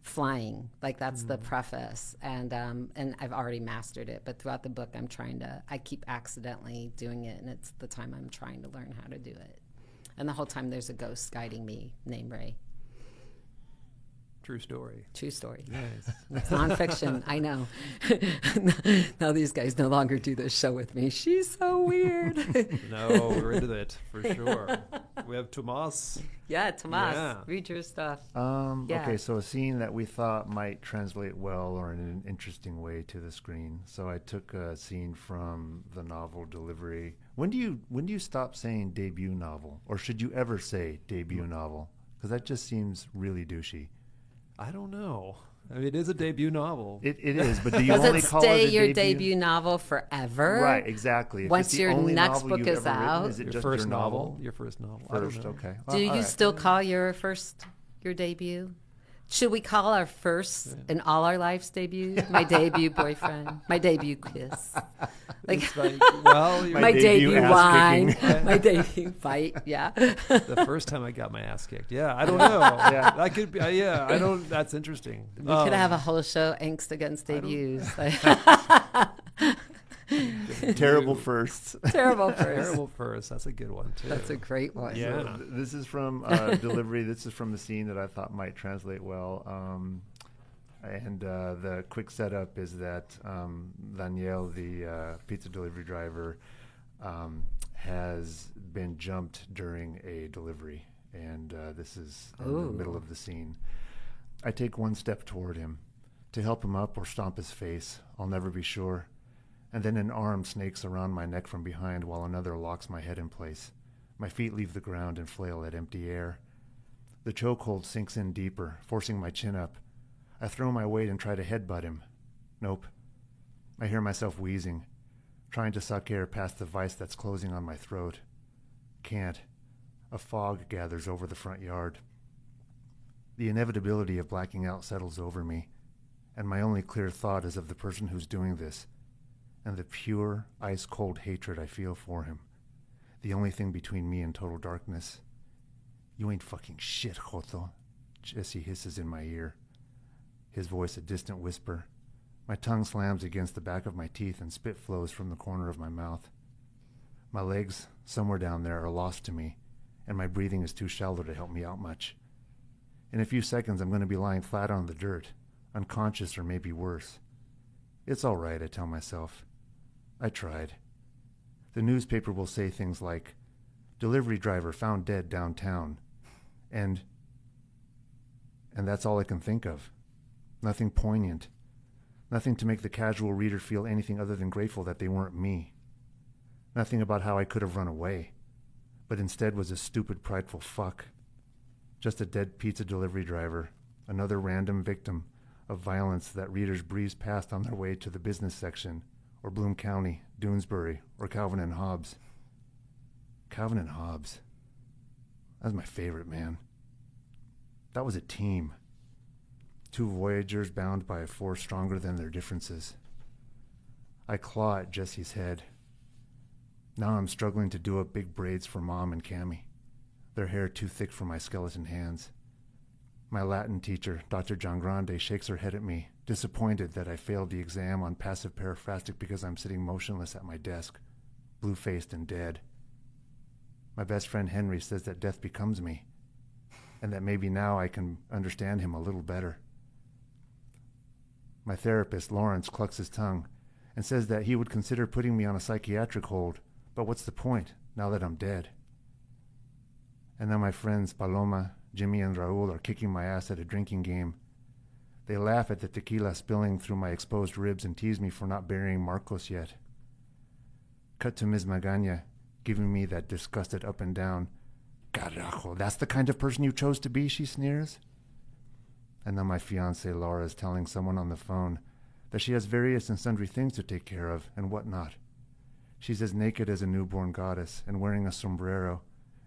flying, like, that's the preface, and I've already mastered it, but throughout the book I keep accidentally doing it, and it's the time I'm trying to learn how to do it, and the whole time there's a ghost guiding me named Ray. True story. Nice. It's nonfiction. I know. Now these guys no longer do this show with me. She's so weird. No, we're into it for sure. We have Tomas. Yeah, Tomas. Read your stuff. Okay, so a scene that we thought might translate well or in an interesting way to the screen. So I took a scene from the novel Delivery. When do you stop saying debut novel, or should you ever say debut novel? Because that just seems really douchey. I don't know. I mean, it is a debut novel. It is, but do you Does only it call stay it a your debut novel forever? Right, exactly. If Once it's the your only next novel book you've is ever written, out? is it Your just first your novel? Your first novel. I don't First, know. okay. Do you all right. still call your debut? Should we call our first in all our lives debut? My debut boyfriend, my debut kiss, like, my debut wine, my debut fight. Yeah. The first time I got my ass kicked. Yeah, I don't know. Yeah, that could be. Yeah, I don't. That's interesting. We could have a whole show, Angst Against Debuts. Terrible firsts. Terrible first. Terrible first. That's a good one too. That's a great one. Yeah. So this is from Delivery. This is from the scene that I thought might translate well. And the quick setup is that Daniel, the pizza delivery driver, has been jumped during a delivery. And this is in the middle of the scene. I take one step toward him to help him up or stomp his face. I'll never be sure. And then an arm snakes around my neck from behind while another locks my head in place. My feet leave the ground and flail at empty air. The chokehold sinks in deeper, forcing my chin up. I throw my weight and try to headbutt him. Nope. I hear myself wheezing, trying to suck air past the vice that's closing on my throat. Can't. A fog gathers over the front yard. The inevitability of blacking out settles over me, and my only clear thought is of the person who's doing this, and the pure, ice-cold hatred I feel for him. The only thing between me and total darkness. You ain't fucking shit, Joto, Jesse hisses in my ear, his voice a distant whisper. My tongue slams against the back of my teeth and spit flows from the corner of my mouth. My legs, somewhere down there, are lost to me, and my breathing is too shallow to help me out much. In a few seconds, I'm going to be lying flat on the dirt, unconscious or maybe worse. It's all right, I tell myself. I tried. The newspaper will say things like, "Delivery driver found dead downtown," and that's all I can think of. Nothing poignant. Nothing to make the casual reader feel anything other than grateful that they weren't me. Nothing about how I could have run away, but instead was a stupid, prideful fuck. Just a dead pizza delivery driver, another random victim of violence that readers breeze past on their way to the business section, or Bloom County, Doonesbury, or Calvin and Hobbes. Calvin and Hobbes. That was my favorite, man. That was a team. Two voyagers bound by a force stronger than their differences. I claw at Jesse's head. Now I'm struggling to do up big braids for Mom and Cammie, their hair too thick for my skeleton hands. My Latin teacher, Dr. John Grande, shakes her head at me, disappointed that I failed the exam on passive paraphrastic because I'm sitting motionless at my desk, blue-faced and dead. My best friend Henry says that death becomes me, and that maybe now I can understand him a little better. My therapist, Lawrence, clucks his tongue and says that he would consider putting me on a psychiatric hold, but what's the point, now that I'm dead? And then my friends Paloma, Jimmy, and Raul are kicking my ass at a drinking game. They laugh at the tequila spilling through my exposed ribs and tease me for not burying Marcos yet. Cut to Ms. Magaña, giving me that disgusted up and down. Carajo, that's the kind of person you chose to be, she sneers. And then my fiancée Laura is telling someone on the phone that she has various and sundry things to take care of and whatnot. She's as naked as a newborn goddess and wearing a sombrero,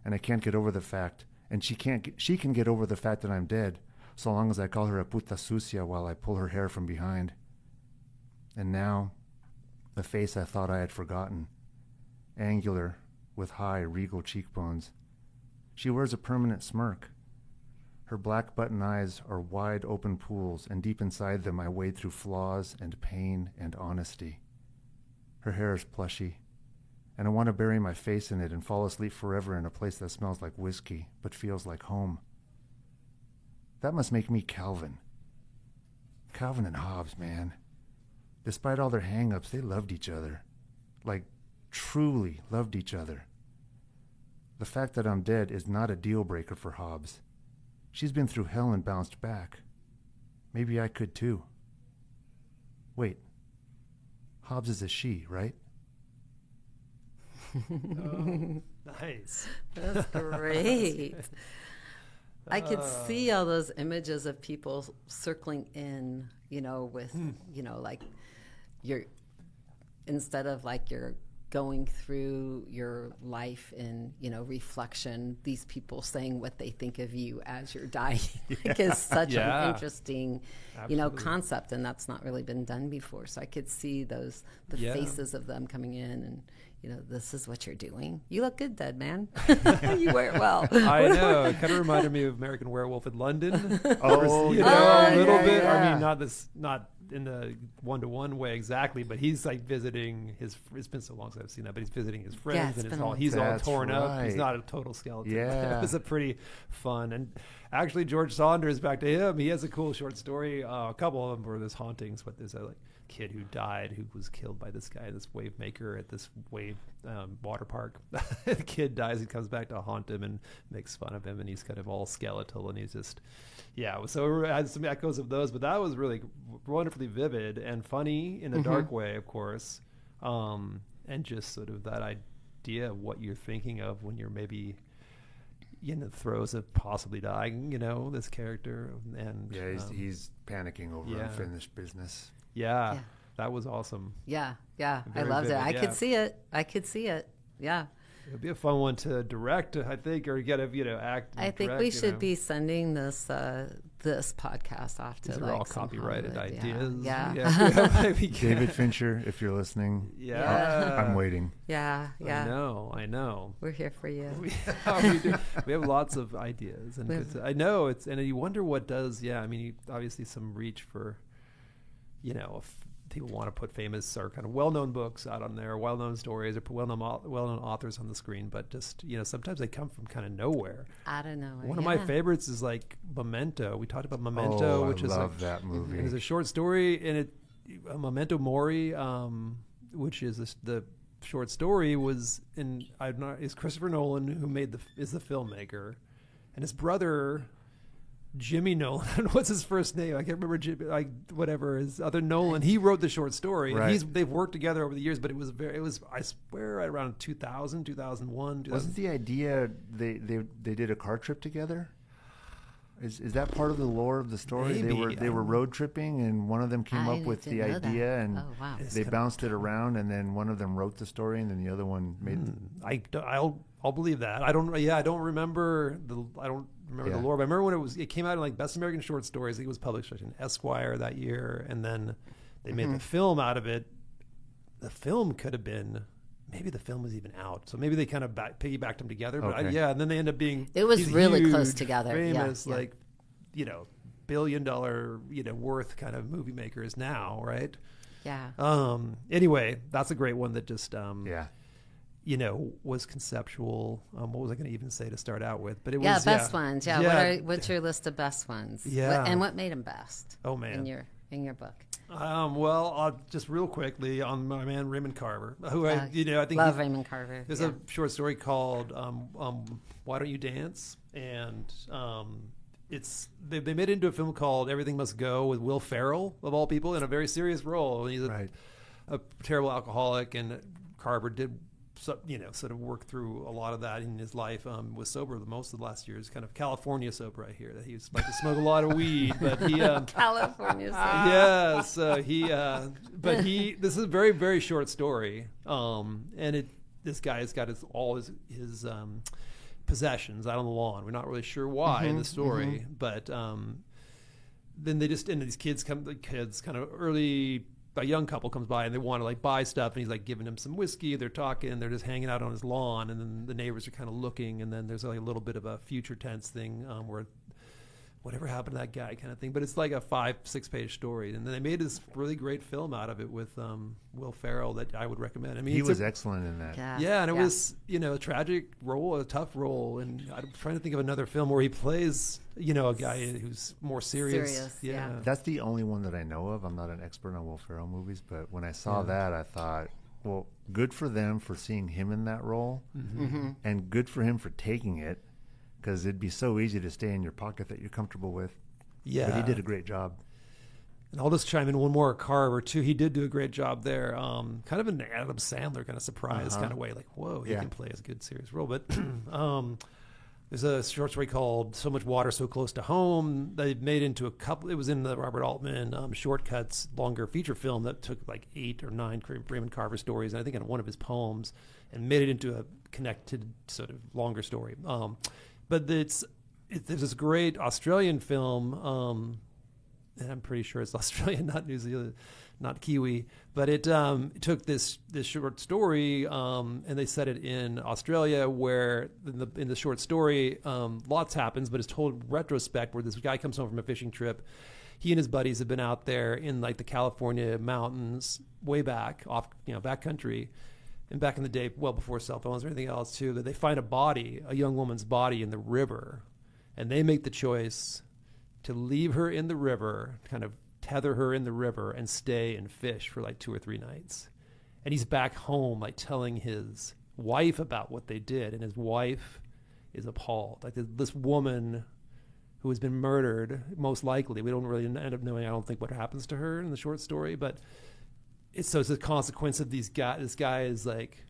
and I can't get over the fact, and she can get over the fact that I'm dead, so long as I call her a puta sucia while I pull her hair from behind. And now, the face I thought I had forgotten, angular, with high, regal cheekbones. She wears a permanent smirk. Her black button eyes are wide open pools, and deep inside them I wade through flaws and pain and honesty. Her hair is plushy, and I want to bury my face in it and fall asleep forever in a place that smells like whiskey, but feels like home. That must make me Calvin. Calvin and Hobbes, man. Despite all their hang-ups, they loved each other. Like, truly loved each other. The fact that I'm dead is not a deal-breaker for Hobbes. She's been through hell and bounced back. Maybe I could too. Wait. Hobbes is a she, right? Oh, nice. That's great. I could see all those images of people circling in, with, like you're, instead of like you're going through your life in, reflection, these people saying what they think of you as you're dying. Like is such an interesting, concept, and that's not really been done before. So I could see the faces of them coming in and, this is what you're doing. You look good, dead man. You wear it well. I know. It kind of reminded me of American Werewolf in London. A little bit. Yeah. I mean, not in the one-to-one way exactly, but he's like visiting his. It's been so long since I've seen that, but he's visiting his friends, and he's all torn up. He's not a total skeleton. Yeah, it was a pretty fun. And actually, George Saunders, back to him, he has a cool short story. A couple of them were this hauntings, but there's a kid who died, who was killed by this guy, this wave maker at this wave water park. The kid dies, he comes back to haunt him and makes fun of him, and he's kind of all skeletal, and he's just so it had some echoes of those, but that was really wonderfully vivid and funny in a dark way, of course, and just sort of that idea of what you're thinking of when you're maybe in the throes of possibly dying, this character, and he's panicking over unfinished business. Yeah, that was awesome. Yeah, I loved vivid, it. I could see it. Yeah. It'd be a fun one to direct, I think, or get a act. I think we should be sending this this podcast off to These like are all some copyrighted Hollywood, ideas. Yeah. David Fincher, if you're listening, I'm waiting. Yeah. I know. We're here for you. We do. We have lots of ideas, and I know it's. And you wonder what does. Yeah, I mean, obviously some reach for, if people want to put famous or kind of well-known books out on there, well-known stories, or put well-known authors on the screen, but just sometimes they come from kind of nowhere. Out of nowhere. One of my favorites is like Memento. We talked about Memento, which I is love that movie. It's a short story, and Memento Mori, which is the short story is Christopher Nolan, who is the filmmaker, and his brother Jimmy Nolan. What's his first name? I can't remember. Whatever his other Nolan. He wrote the short story. Right. They've worked together over the years, but it was I swear right around 2000, 2001. Wasn't the idea they did a car trip together? Is that part of the lore of the story? Maybe. They were road tripping, and one of them came up with the idea, and they bounced it around, and then one of them wrote the story, and then the other one made. I'll believe that. I don't remember the lore, but I remember when it came out in like Best American Short Stories. It was published in Esquire that year, and then they made the film out of it. The film could have been. Maybe the film was even out, so maybe they kind of piggybacked them together. But and then they end up being. It was really huge, close together, famous, like $1 billion worth kind of movie makers now, right? Yeah. Anyway, that's a great one that just was conceptual. What was I going to even say to start out with? But it was best ones. Yeah. What's your list of best ones? Yeah. And what made them best? Oh man. In your book. Well, just real quickly on my man Raymond Carver, who I think love Raymond Carver. There's a short story called "Why Don't You Dance," and they made it into a film called "Everything Must Go" with Will Ferrell of all people in a very serious role. He's a terrible alcoholic, and Carver did. Sort of work through a lot of that in his life. Was sober most of the last years, kind of California sober. I hear that he used to smoke a lot of weed, but he California sober. Yeah, so this is a very, very short story, and this guy has got all his possessions out on the lawn. We're not really sure why in the story, but then these kids kind of early. A young couple comes by and they want to like buy stuff, and he's like giving them some whiskey. They're talking, they're just hanging out on his lawn, and then the neighbors are kind of looking, and then there's like a little bit of a future tense thing where whatever happened to that guy kind of thing. But it's like a 5-6 page story, and then they made this really great film out of it with Will Ferrell that I would recommend. I mean, he was excellent in that. Yeah, and it was a tragic role, a tough role, and I'm trying to think of another film where he plays a guy who's more serious. Yeah, that's the only one that I know of. I'm not an expert on Will Ferrell movies, but when I saw that, I thought, well, good for them for seeing him in that role, and good for him for taking it. Because it'd be so easy to stay in your pocket that you're comfortable with. Yeah. But he did a great job. And I'll just chime in one more Carver, too. He did do a great job there. Kind of an Adam Sandler kind of surprise kind of way. Like, whoa, he can play a good serious role. But there's a short story called So Much Water, So Close to Home. They made into a couple. It was in the Robert Altman Shortcuts longer feature film that took like 8 or 9 Raymond Carver stories, and I think in one of his poems, and made it into a connected sort of longer story. But there's this great Australian film, and I'm pretty sure it's Australian, not New Zealand, not Kiwi. But it took this short story, and they set it in Australia, where in the short story, lots happens, but it's told in retrospect, where this guy comes home from a fishing trip. He and his buddies have been out there in like the California mountains, way back off, backcountry. And back in the day, well before cell phones or anything else, too, that they find a young woman's body in the river, and they make the choice to leave her in the river, kind of tether her in the river, and stay and fish for like 2 or 3 nights. And he's back home, like telling his wife about what they did, and his wife is appalled. Like this woman who has been murdered, most likely. We don't really end up knowing, I don't think, what happens to her in the short story, but. It's a consequence of this guy is like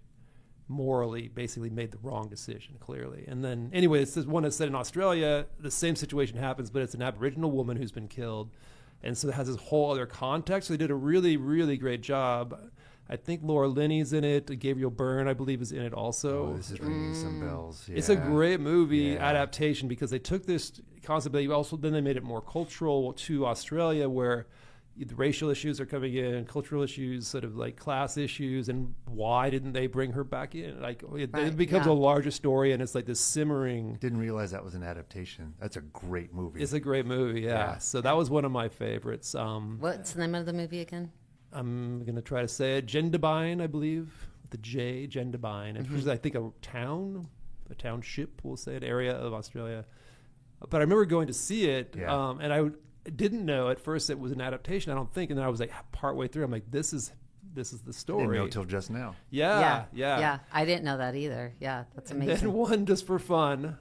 morally basically made the wrong decision, clearly. And then anyway, it's this one that's set in Australia. The same situation happens, but it's an Aboriginal woman who's been killed. And so it has this whole other context. So they did a really, really great job. I think Laura Linney's in it. Gabriel Byrne, I believe, is in it also. Oh, this is ringing some bells. Yeah. It's a great movie adaptation because they took this concept. They also then they made it more cultural to Australia, where the racial issues are coming in, cultural issues, sort of like class issues, and why didn't they bring her back in? Like it becomes a larger story, and it's like this simmering. Didn't realize that was an adaptation. That's a great movie. It's a great movie, yeah. So that was one of my favorites. What's the name of the movie again? I'm going to try to say it. Jindabyne, I believe. The J, Jindabyne. And which is, I think, a township, we'll say, an area of Australia. But I remember going to see it, and I didn't know at first it was an adaptation, I don't think. And then I was like, partway through, I'm like, this is the story. Didn't know till just now. Yeah. I didn't know that either. Yeah, that's amazing. And then one, just for fun,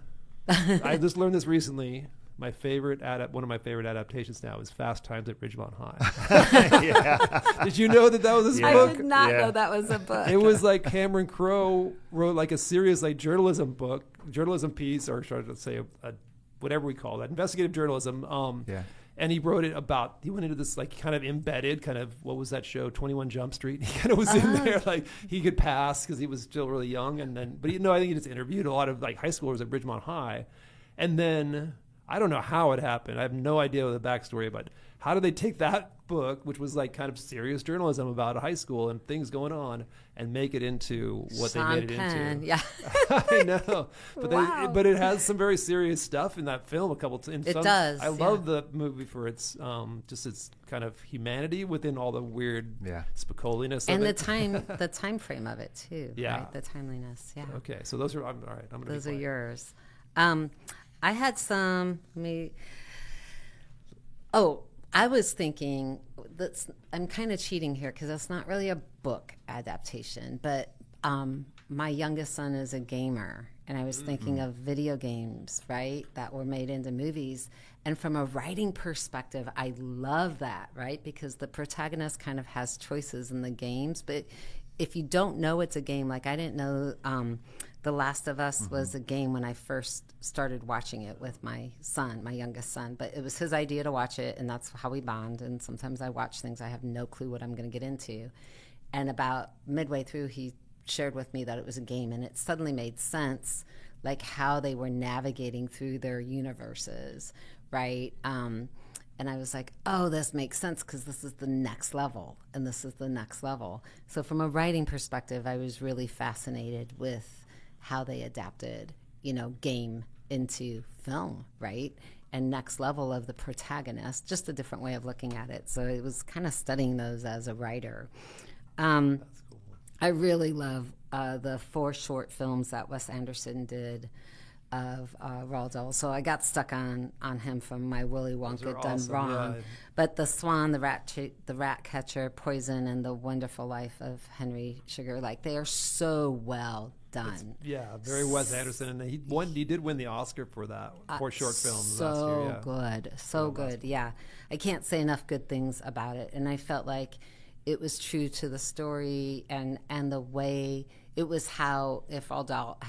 I just learned this recently. One of my favorite adaptations now is Fast Times at Ridgemont High. Did you know that was a book? I did not know that was a book. It was like Cameron Crowe wrote like a serious like journalism piece, or should I say whatever we call that, investigative journalism. And he wrote it about, he went into this like kind of embedded kind of, what was that show, 21 Jump Street? He kind of was in there, like he could pass because he was still really young. And then, but I think he just interviewed a lot of like high schoolers at Ridgemont High. And then, I don't know how it happened. I have no idea the backstory, but how did they take that book, which was like kind of serious journalism about a high school and things going on, and make it into what Sean they made it Penn. into? Yeah, I know, but it has some very serious stuff in that film. It does. I love the movie for its just its kind of humanity within all the weird Spicoli-ness and of the time frame of it too. Yeah, right? The timeliness. Yeah. Okay, so those are all right. I'm gonna. Those are yours. I had some. I was thinking I'm kind of cheating here because that's not really a book adaptation, but my youngest son is a gamer, and I was thinking of video games, right, that were made into movies. And from a writing perspective, I love that, right, because the protagonist kind of has choices in the games, but if you don't know it's a game, like I didn't know The Last of Us was a game when I first started watching it with my son, my youngest son. But it was his idea to watch it, and that's how we bond. And sometimes I watch things I have no clue what I'm going to get into. And about midway through, he shared with me that it was a game, and it suddenly made sense, like how they were navigating through their universes, right? And I was like, oh, this makes sense because this is the next level, and this is the next level. So from a writing perspective, I was really fascinated with how they adapted, game into film, right? And next level of the protagonist, just a different way of looking at it. So it was kind of studying those as a writer. That's cool. I really love the 4 short films that Wes Anderson did of Roald Dahl. So I got stuck on him from my Willy Wonka done awesome. wrong. Yeah. But The Swan, the Rat Catcher, Poison, and The Wonderful Life of Henry Sugar, like they are so well done. Very Wes Anderson, and he did win the Oscar for that 4 short films last year. Yeah. Good, so good. Yeah, I can't say enough good things about it, and I felt like it was true to the story and the way it was. How if Roald Dahl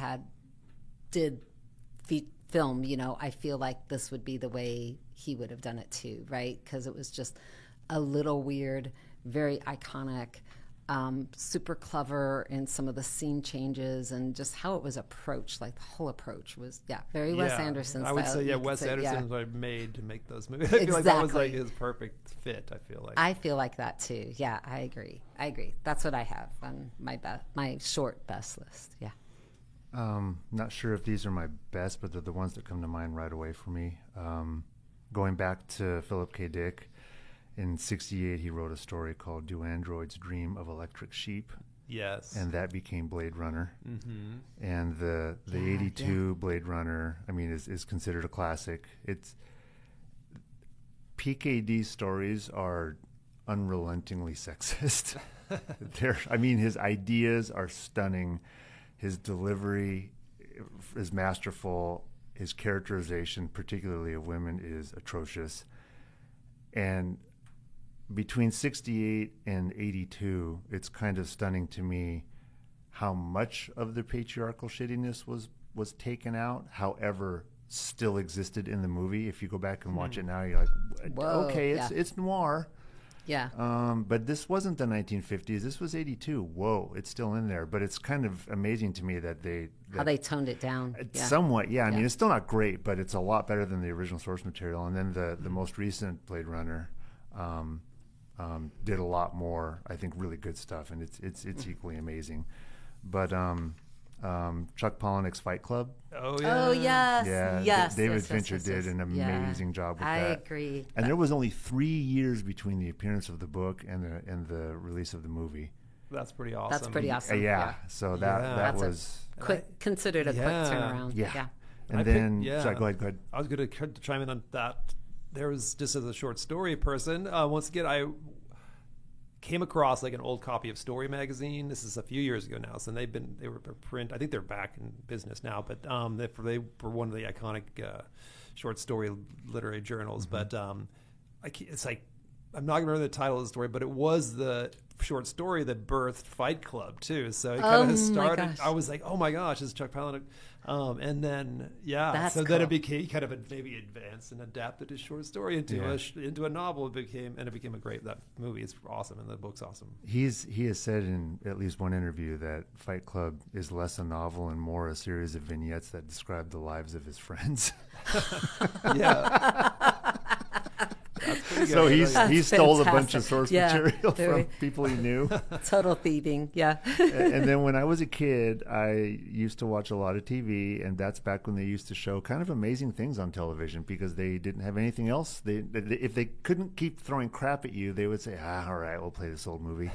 did film, I feel like this would be the way he would have done it too, right? Because it was just a little weird, very iconic, super clever in some of the scene changes and just how it was approached. Like the whole approach was, very Wes Anderson style. I would say, Wes Anderson was made to make those movies. I feel like that was like his perfect fit, I feel like that too. Yeah, I agree. That's what I have on my short best list. Yeah. Not sure if these are my best, but they're the ones that come to mind right away for me. Going back to Philip K. Dick, in '68, he wrote a story called Do Androids Dream of Electric Sheep? Yes. And that became Blade Runner. Mm-hmm. And the 82 Blade Runner, is considered a classic. PKD's stories are unrelentingly sexist. His ideas are stunning. His delivery is masterful. His characterization, particularly of women, is atrocious. And between 68 and 82, it's kind of stunning to me how much of the patriarchal shittiness was taken out, however, still existed in the movie. If you go back and watch it now, you're like, whoa, okay, it's noir. Yeah. But this wasn't the 1950s. This was 82. Whoa, it's still in there. But it's kind of amazing to me that how they toned it down. Somewhat, yeah. I mean, it's still not great, but it's a lot better than the original source material. And then the most recent Blade Runner did a lot more, I think, really good stuff, and it's equally amazing. But Chuck Palahniuk's Fight Club. Oh yeah. Oh yes. Yeah, Yes. David yes, Fincher yes, did yes. an amazing job with I that. agree. And there was only 3 years between the appearance of the book and the release of the movie. That's pretty awesome. That's pretty awesome. Yeah. So that That's was Considered a quick turnaround. yeah. And I then picked- sorry, go ahead. I was going to chime in on that. There was, just as a short story person, once again, I came across like an old copy of Story magazine. This is a few years ago now, so they were print. I think they're back in business now, but they were one of the iconic short story literary journals. But it's like, I'm not going to remember the title of the story, but it was the short story that birthed Fight Club too. So it kind of started. Gosh. I was like, oh my gosh, this is Chuck Palahniuk. And then That's then cool. it became kind of maybe advanced and adapted his short story into a novel. It became a great, that movie is awesome and the book's awesome. He has said in at least one interview that Fight Club is less a novel and more a series of vignettes that describe the lives of his friends. Yeah. That's pretty good. So he That's stole a bunch fantastic. of source Yeah, material very- from people he knew. Total thieving. Yeah. And then when I was a kid, I used to watch a lot of TV, and that's back when they used to show kind of amazing things on television because they didn't have anything else. If they couldn't keep throwing crap at you, they would say, all right, we'll play this old movie.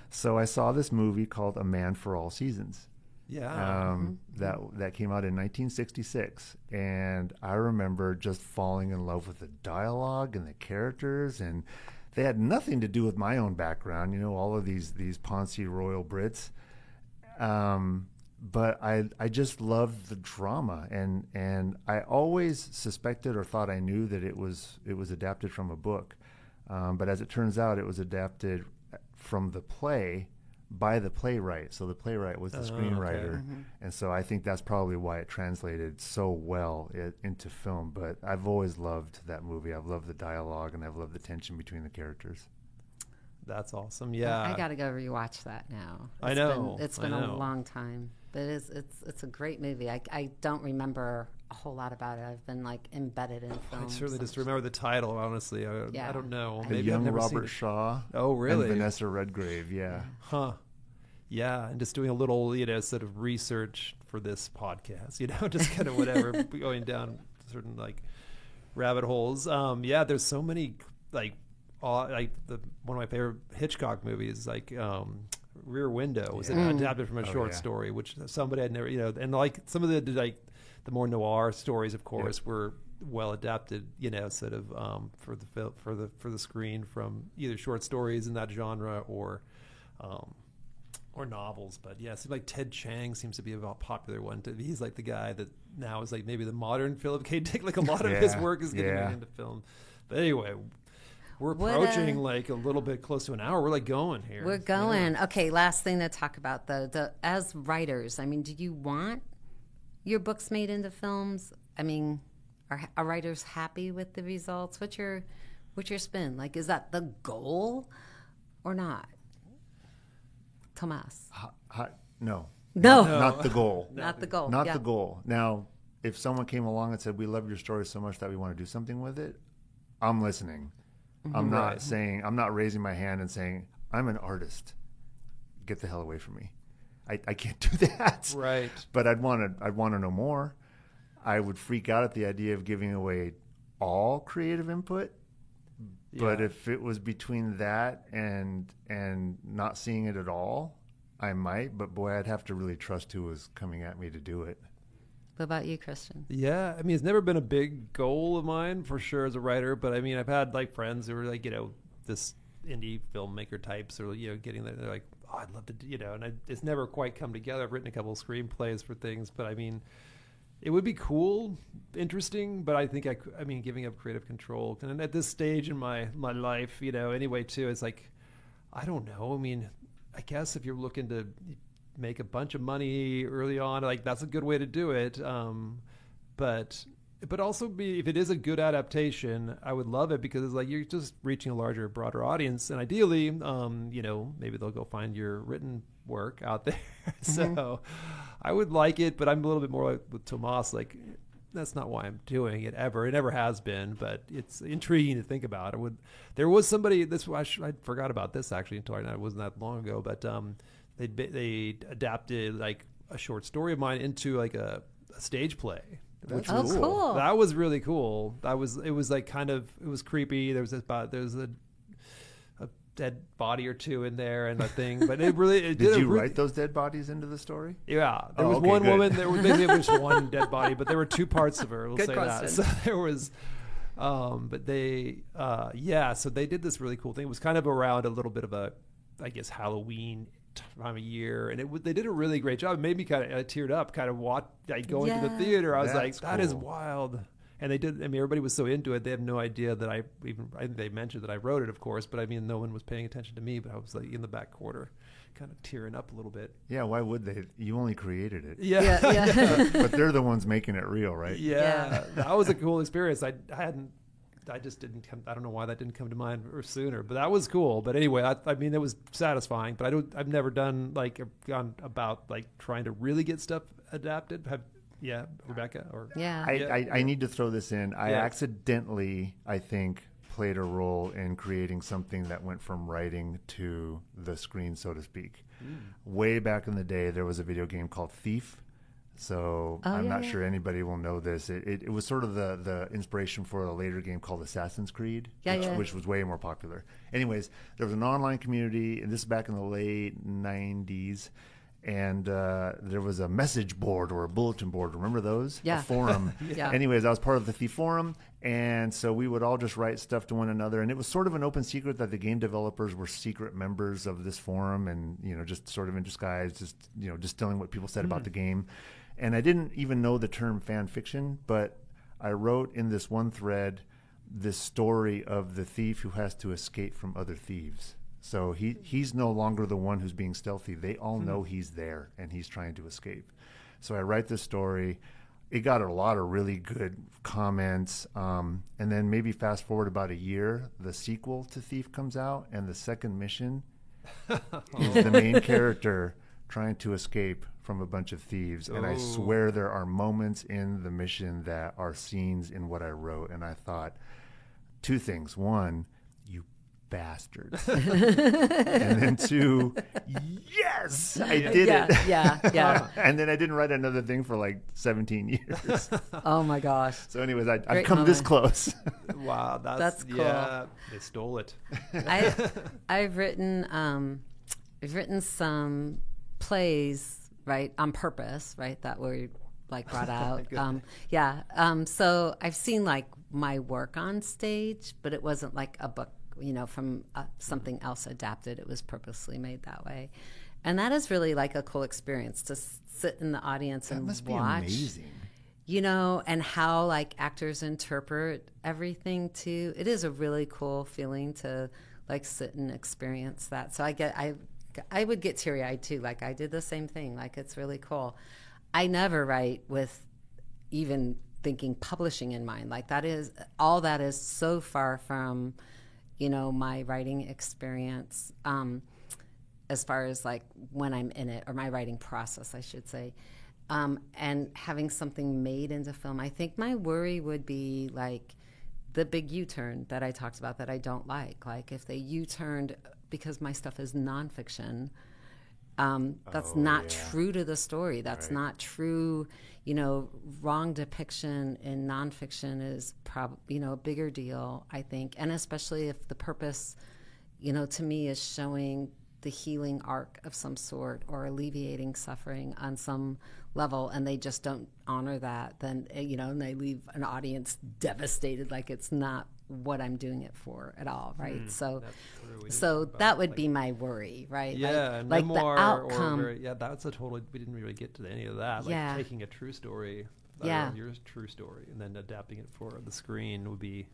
So I saw this movie called A Man for All Seasons. Yeah. That came out in 1966, and I remember just falling in love with the dialogue and the characters, and they had nothing to do with my own background, all of these Ponce Royal Brits, but I just loved the drama, and I always suspected or thought I knew that it was adapted from a book, but as it turns out, it was adapted from the play by the playwright. So the playwright was the screenwriter. Okay. And so I think that's probably why it translated so well into film. But I've always loved that movie. I've loved the dialogue, and I've loved the tension between the characters. That's awesome. Yeah. I got to go rewatch that now. I know. It's been a long time, but it's a great movie. I don't remember a whole lot about it. I've been like embedded in film. I certainly just remember the title, honestly. I don't know. The Maybe young I've never seen Robert it. Shaw. Oh, really? And Vanessa Redgrave, yeah. Huh. Yeah, and just doing a little, sort of research for this podcast, just kind of whatever, going down certain like rabbit holes. There's so many like one of my favorite Hitchcock movies, like Rear Window, was adapted from a short story, which somebody had never, and like some of the more noir stories, of course, were well adapted, sort of for the screen from either short stories in that genre or novels. But yeah, it seems like Ted Chiang seems to be a popular one. He's like the guy that now is like maybe the modern Philip K. Dick. Like a lot of his work is getting into film. But anyway, we're approaching like a little bit close to an hour. We're like going here. We're going. Yeah. Okay, last thing to talk about the as writers. I mean, do you want your books made into films? I mean, are writers happy with the results? What's your spin? Like, is that the goal or not? Tomas. No. No. Not the goal. Not the goal. Not the goal. Now, if someone came along and said, we love your story so much that we want to do something with it, I'm listening. I'm not raising my hand and saying, I'm an artist. Get the hell away from me. I can't do that. Right. But I'd want to know more. I would freak out at the idea of giving away all creative input. But if it was between that and not seeing it at all, I might. But boy, I'd have to really trust who was coming at me to do it. What about you, Christian? Yeah, I mean, it's never been a big goal of mine for sure as a writer. But I mean, I've had like friends who were like, this indie filmmaker types, or getting there. They're like, oh, I'd love to, and it's never quite come together. I've written a couple of screenplays for things, but I mean, it would be cool, interesting, but I think giving up creative control. And at this stage in my life, anyway, too, it's like, I don't know. I mean, I guess if you're looking to make a bunch of money early on, like that's a good way to do it. But but also if it is a good adaptation, I would love it because it's like you're just reaching a larger, broader audience, and ideally, maybe they'll go find your written work out there. So I would like it, but I'm a little bit more like with Tomas, like that's not why I'm doing it ever. It never has been, but it's intriguing to think about. There was somebody, I forgot about this actually until it wasn't that long ago, but they adapted like a short story of mine into like a stage play. Cool. That was really cool. It was like it was creepy. There was a dead body or two in there and a thing, but it really did you write those dead bodies into the story? Yeah, there was one woman. There was basically just one dead body, but there were two parts of her. We'll Good say question. that. So there was, but they, so they did this really cool thing. It was kind of around a little bit of a, I guess, Halloween time of year, and they did a really great job. It made me kind of teared up, kind of going to the theater. I was like, that is wild. And they did. I mean, everybody was so into it. They had no idea that I think they mentioned that I wrote it, of course. But I mean, no one was paying attention to me. But I was like in the back corner, kind of tearing up a little bit. Yeah, why would they? You only created it. Yeah. But they're the ones making it real, right? Yeah. That was a cool experience. I just didn't come. I don't know why that didn't come to mind sooner. But that was cool. But anyway, I mean, it was satisfying. But I've never gone about trying to really get stuff adapted. Yeah, Rebecca? I need to throw this in. I accidentally, I think, played a role in creating something that went from writing to the screen, so to speak. Way back in the day, there was a video game called Thief. So I'm not sure anybody will know this. It was sort of the inspiration for a later game called Assassin's Creed, which was way more popular. Anyways, there was an online community, and this is back in the late 90s. And there was a message board or a bulletin board. Remember those? Yeah. A forum. Anyways, I was part of the Thief forum. And so we would all just write stuff to one another. And it was sort of an open secret that the game developers were secret members of this forum and, just sort of in disguise, just distilling what people said about the game. And I didn't even know the term fan fiction, but I wrote in this one thread this story of the thief who has to escape from other thieves. So he's no longer the one who's being stealthy. They all know he's there and he's trying to escape. So I write this story. It got a lot of really good comments. And then maybe fast forward about a year, the sequel to Thief comes out, and the second mission is the main character trying to escape from a bunch of thieves. And I swear there are moments in the mission that are scenes in what I wrote. And I thought two things. One, bastards. And then two, yes, I did it. Yeah. And then I didn't write another thing for like 17 years. Oh my gosh. So anyways, I've come this close. Wow, that's cool. Yeah, they stole it. I've written some plays, right, on purpose, right, that were brought out. So I've seen my work on stage, but it wasn't like a book, from something else adapted. It was purposely made that way. And that is really a cool experience to sit in the audience and must watch. Be amazing. And how actors interpret everything too. It is a really cool feeling to sit and experience that. So I would get teary-eyed too. I did the same thing. It's really cool. I never write with even thinking publishing in mind. That is so far from my writing experience, as far as when I'm in it, or my writing process, I should say, and having something made into film. I think my worry would be the big U-turn that I talked about that I don't like. If they U-turned because my stuff is nonfiction, that's not true to the story. That's not true. Wrong depiction in nonfiction is a bigger deal, I think. And especially if the purpose, to me, is showing the healing arc of some sort or alleviating suffering on some level, and they just don't honor that, then, and they leave an audience devastated, it's not what I'm doing it for at all, right? So that would be my worry, right? Yeah, memoir, the outcome. That's a totally. We didn't really get to any of that. Taking a true story, your true story, and then adapting it for the screen would be.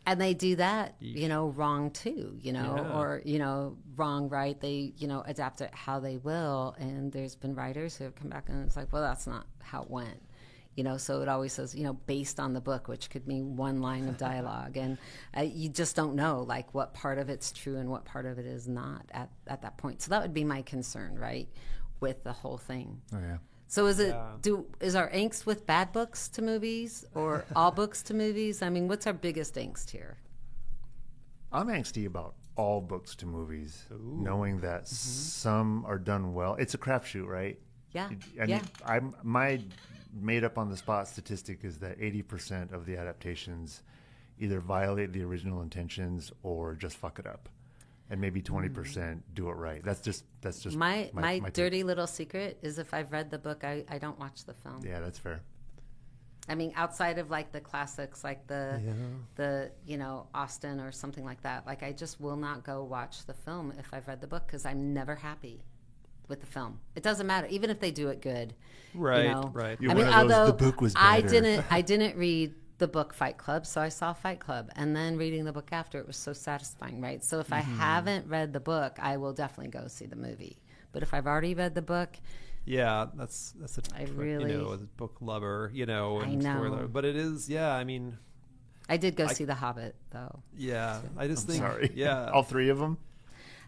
And they do that, wrong too, or, wrong, right? They, adapt it how they will. And there's been writers who have come back and it's well, that's not how it went. So it always says, based on the book, which could mean one line of dialogue. And you just don't know, like, what part of it's true and what part of it is not at that point. So that would be my concern, right, with the whole thing. Oh, yeah. So is our angst with bad books to movies or all books to movies? I mean, what's our biggest angst here? I'm angsty about all books to movies, knowing that some are done well. It's a crapshoot, right? Yeah. And my made up on the spot statistic is that 80% of the adaptations either violate the original intentions or just fuck it up, and maybe 20% do it right. That's just my dirty take. little secret is if I've read the book, I don't watch the film. Yeah, that's fair. I mean, outside of like the classics, like the Austen or something like that, like I just will not go watch the film if I've read the book because I'm never happy with the film. It doesn't matter, even if they do it good. Right, right. You're one of those, the book was better. I didn't read the book Fight Club, so I saw Fight Club, and then reading the book after, it was so satisfying, right? So if I haven't read the book, I will definitely go see the movie. But if I've already read the book, yeah, that's a a book lover, and I know. spoiler. But it is, I mean, I did go see The Hobbit, though. Yeah, I just think, sorry. yeah, all three of them.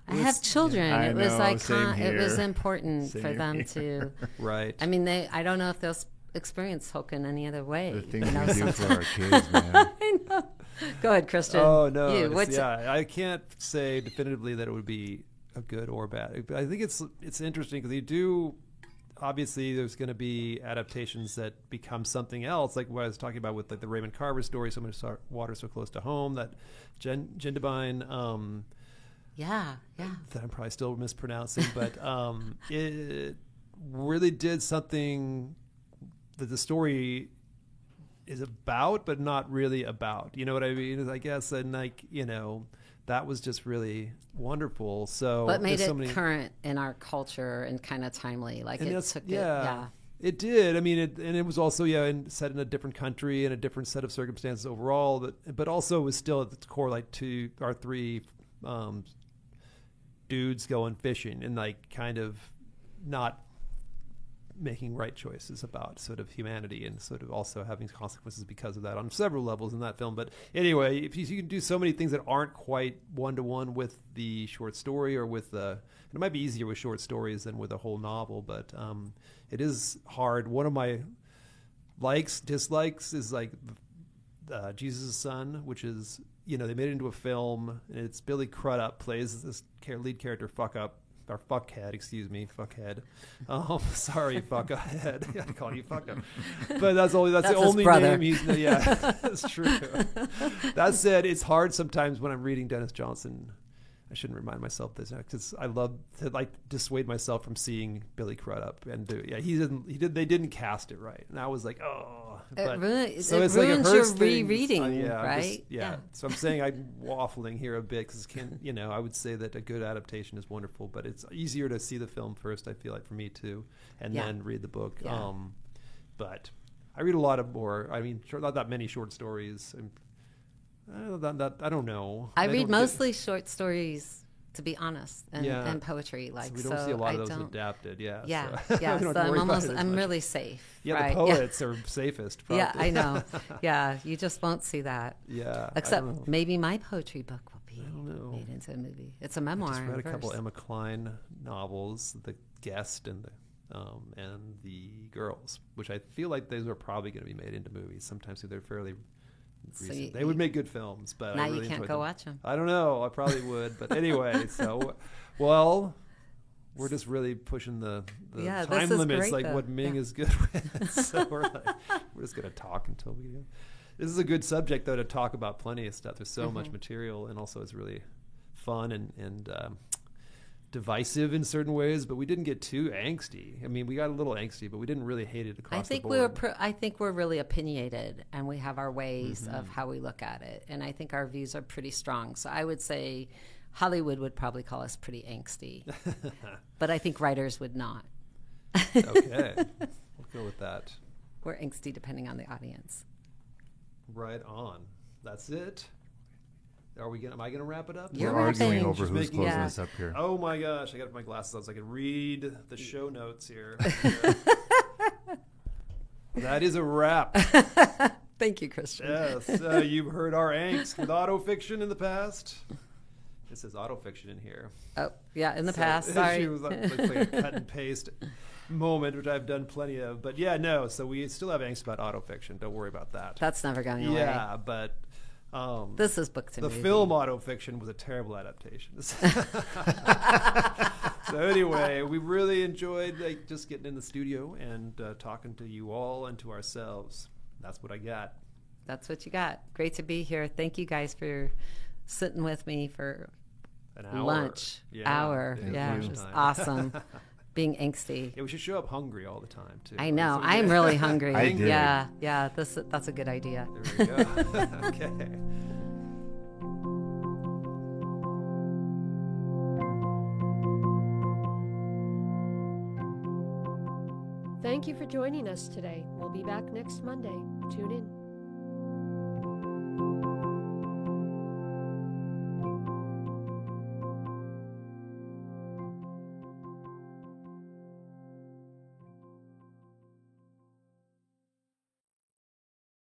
I have children. I It was know, like same it was here. important Same for them here. to. right. I mean, I don't know if they'll experience Tolkien any other way. The things we do for our kids, man. I know. Go ahead, Christian. Oh no, You, I can't say definitively that it would be a good or bad. I think it's interesting because you do. Obviously, there's going to be adaptations that become something else, like what I was talking about with like the Raymond Carver story, "So Much Water So Close to Home," that Jindabyne. Yeah. That I'm probably still mispronouncing, but it really did something that the story is about, but not really about. You know what I mean? I guess, and that was just really wonderful. So, but made it current in our culture and kind of timely. Like it took it. Yeah. It did. I mean, it was also set in a different country and a different set of circumstances overall. But also it was still at the core like to our three dudes going fishing and like kind of not making right choices about sort of humanity and sort of also having consequences because of that on several levels in that film. But anyway, if you can do so many things that aren't quite one-to-one with the short story or with it might be easier with short stories than with a whole novel, but it is hard. One of my dislikes is like Jesus' Son, which is, they made it into a film, and it's Billy Crudup plays this lead character fuckhead. Sorry, fuckhead. I'm calling you fuckup. But that's the only name he's. Yeah, that's true. That said, it's hard sometimes when I'm reading Dennis Johnson. I shouldn't remind myself this because I love to dissuade myself from seeing Billy Crudup and they didn't cast it right, and I was like, oh. But, it so it's ruins like it hurts your rereading, right? Yeah. So I'm saying I'm waffling here a bit because I would say that a good adaptation is wonderful, but it's easier to see the film first. I feel like for me too, and then read the book. Yeah. But I read a lot of more. I mean, not that many short stories. I don't know. I read mostly short stories, to be honest, and poetry. So we don't see a lot of those adapted. Yeah. So So I'm really safe. Yeah, right? the poets are safest. Probably. Yeah, I know. Yeah, you just won't see that. Yeah. Except maybe my poetry book will be made into a movie. It's a memoir. I just read a couple Emma Klein novels, The Guest and The Girls, which I feel like those are probably going to be made into movies. Sometimes they're fairly. They would make good films, but now I really you can't go watch them. I don't know. I probably would, but anyway. We're just really pushing the time limits, like what Ming is good with. So we're just gonna talk until we. This is a good subject though to talk about. Plenty of stuff. There's so much material, and also it's really fun and divisive in certain ways, but we didn't get too angsty. I mean, we got a little angsty, but we didn't really hate it across the board. I think we're really opinionated, and we have our ways of how we look at it, and I think our views are pretty strong. So I would say Hollywood would probably call us pretty angsty, but I think writers would not. Okay, we'll go with that. We're angsty depending on the audience. Right on. That's it. Am I gonna wrap it up? You're We're arguing over Just who's making- closing us up here. Oh my gosh, I got my glasses on so I can read the show notes here. that is a wrap. Thank you, Christian. Yes, you've heard our angst with autofiction in the past. It says autofiction in here. Oh, yeah, in the past. Sorry. She was like a cut and paste moment, which I've done plenty of. But yeah, no. So we still have angst about autofiction. Don't worry about that. That's never going away. Yeah, but this is book to the movie. film autofiction was a terrible adaptation. So anyway, we really enjoyed just getting in the studio and talking to you all and to ourselves. That's what I got. That's what you got. Great to be here. Thank you guys for sitting with me for An hour. lunch. Yeah. Hour. Yeah, Yeah, lunch it was time. awesome. Being angsty. Yeah, we should show up hungry all the time too. I know. So we I'm get- really hungry. I did. Yeah. That's a good idea. There we go. Okay. Thank you for joining us today. We'll be back next Monday. Tune in.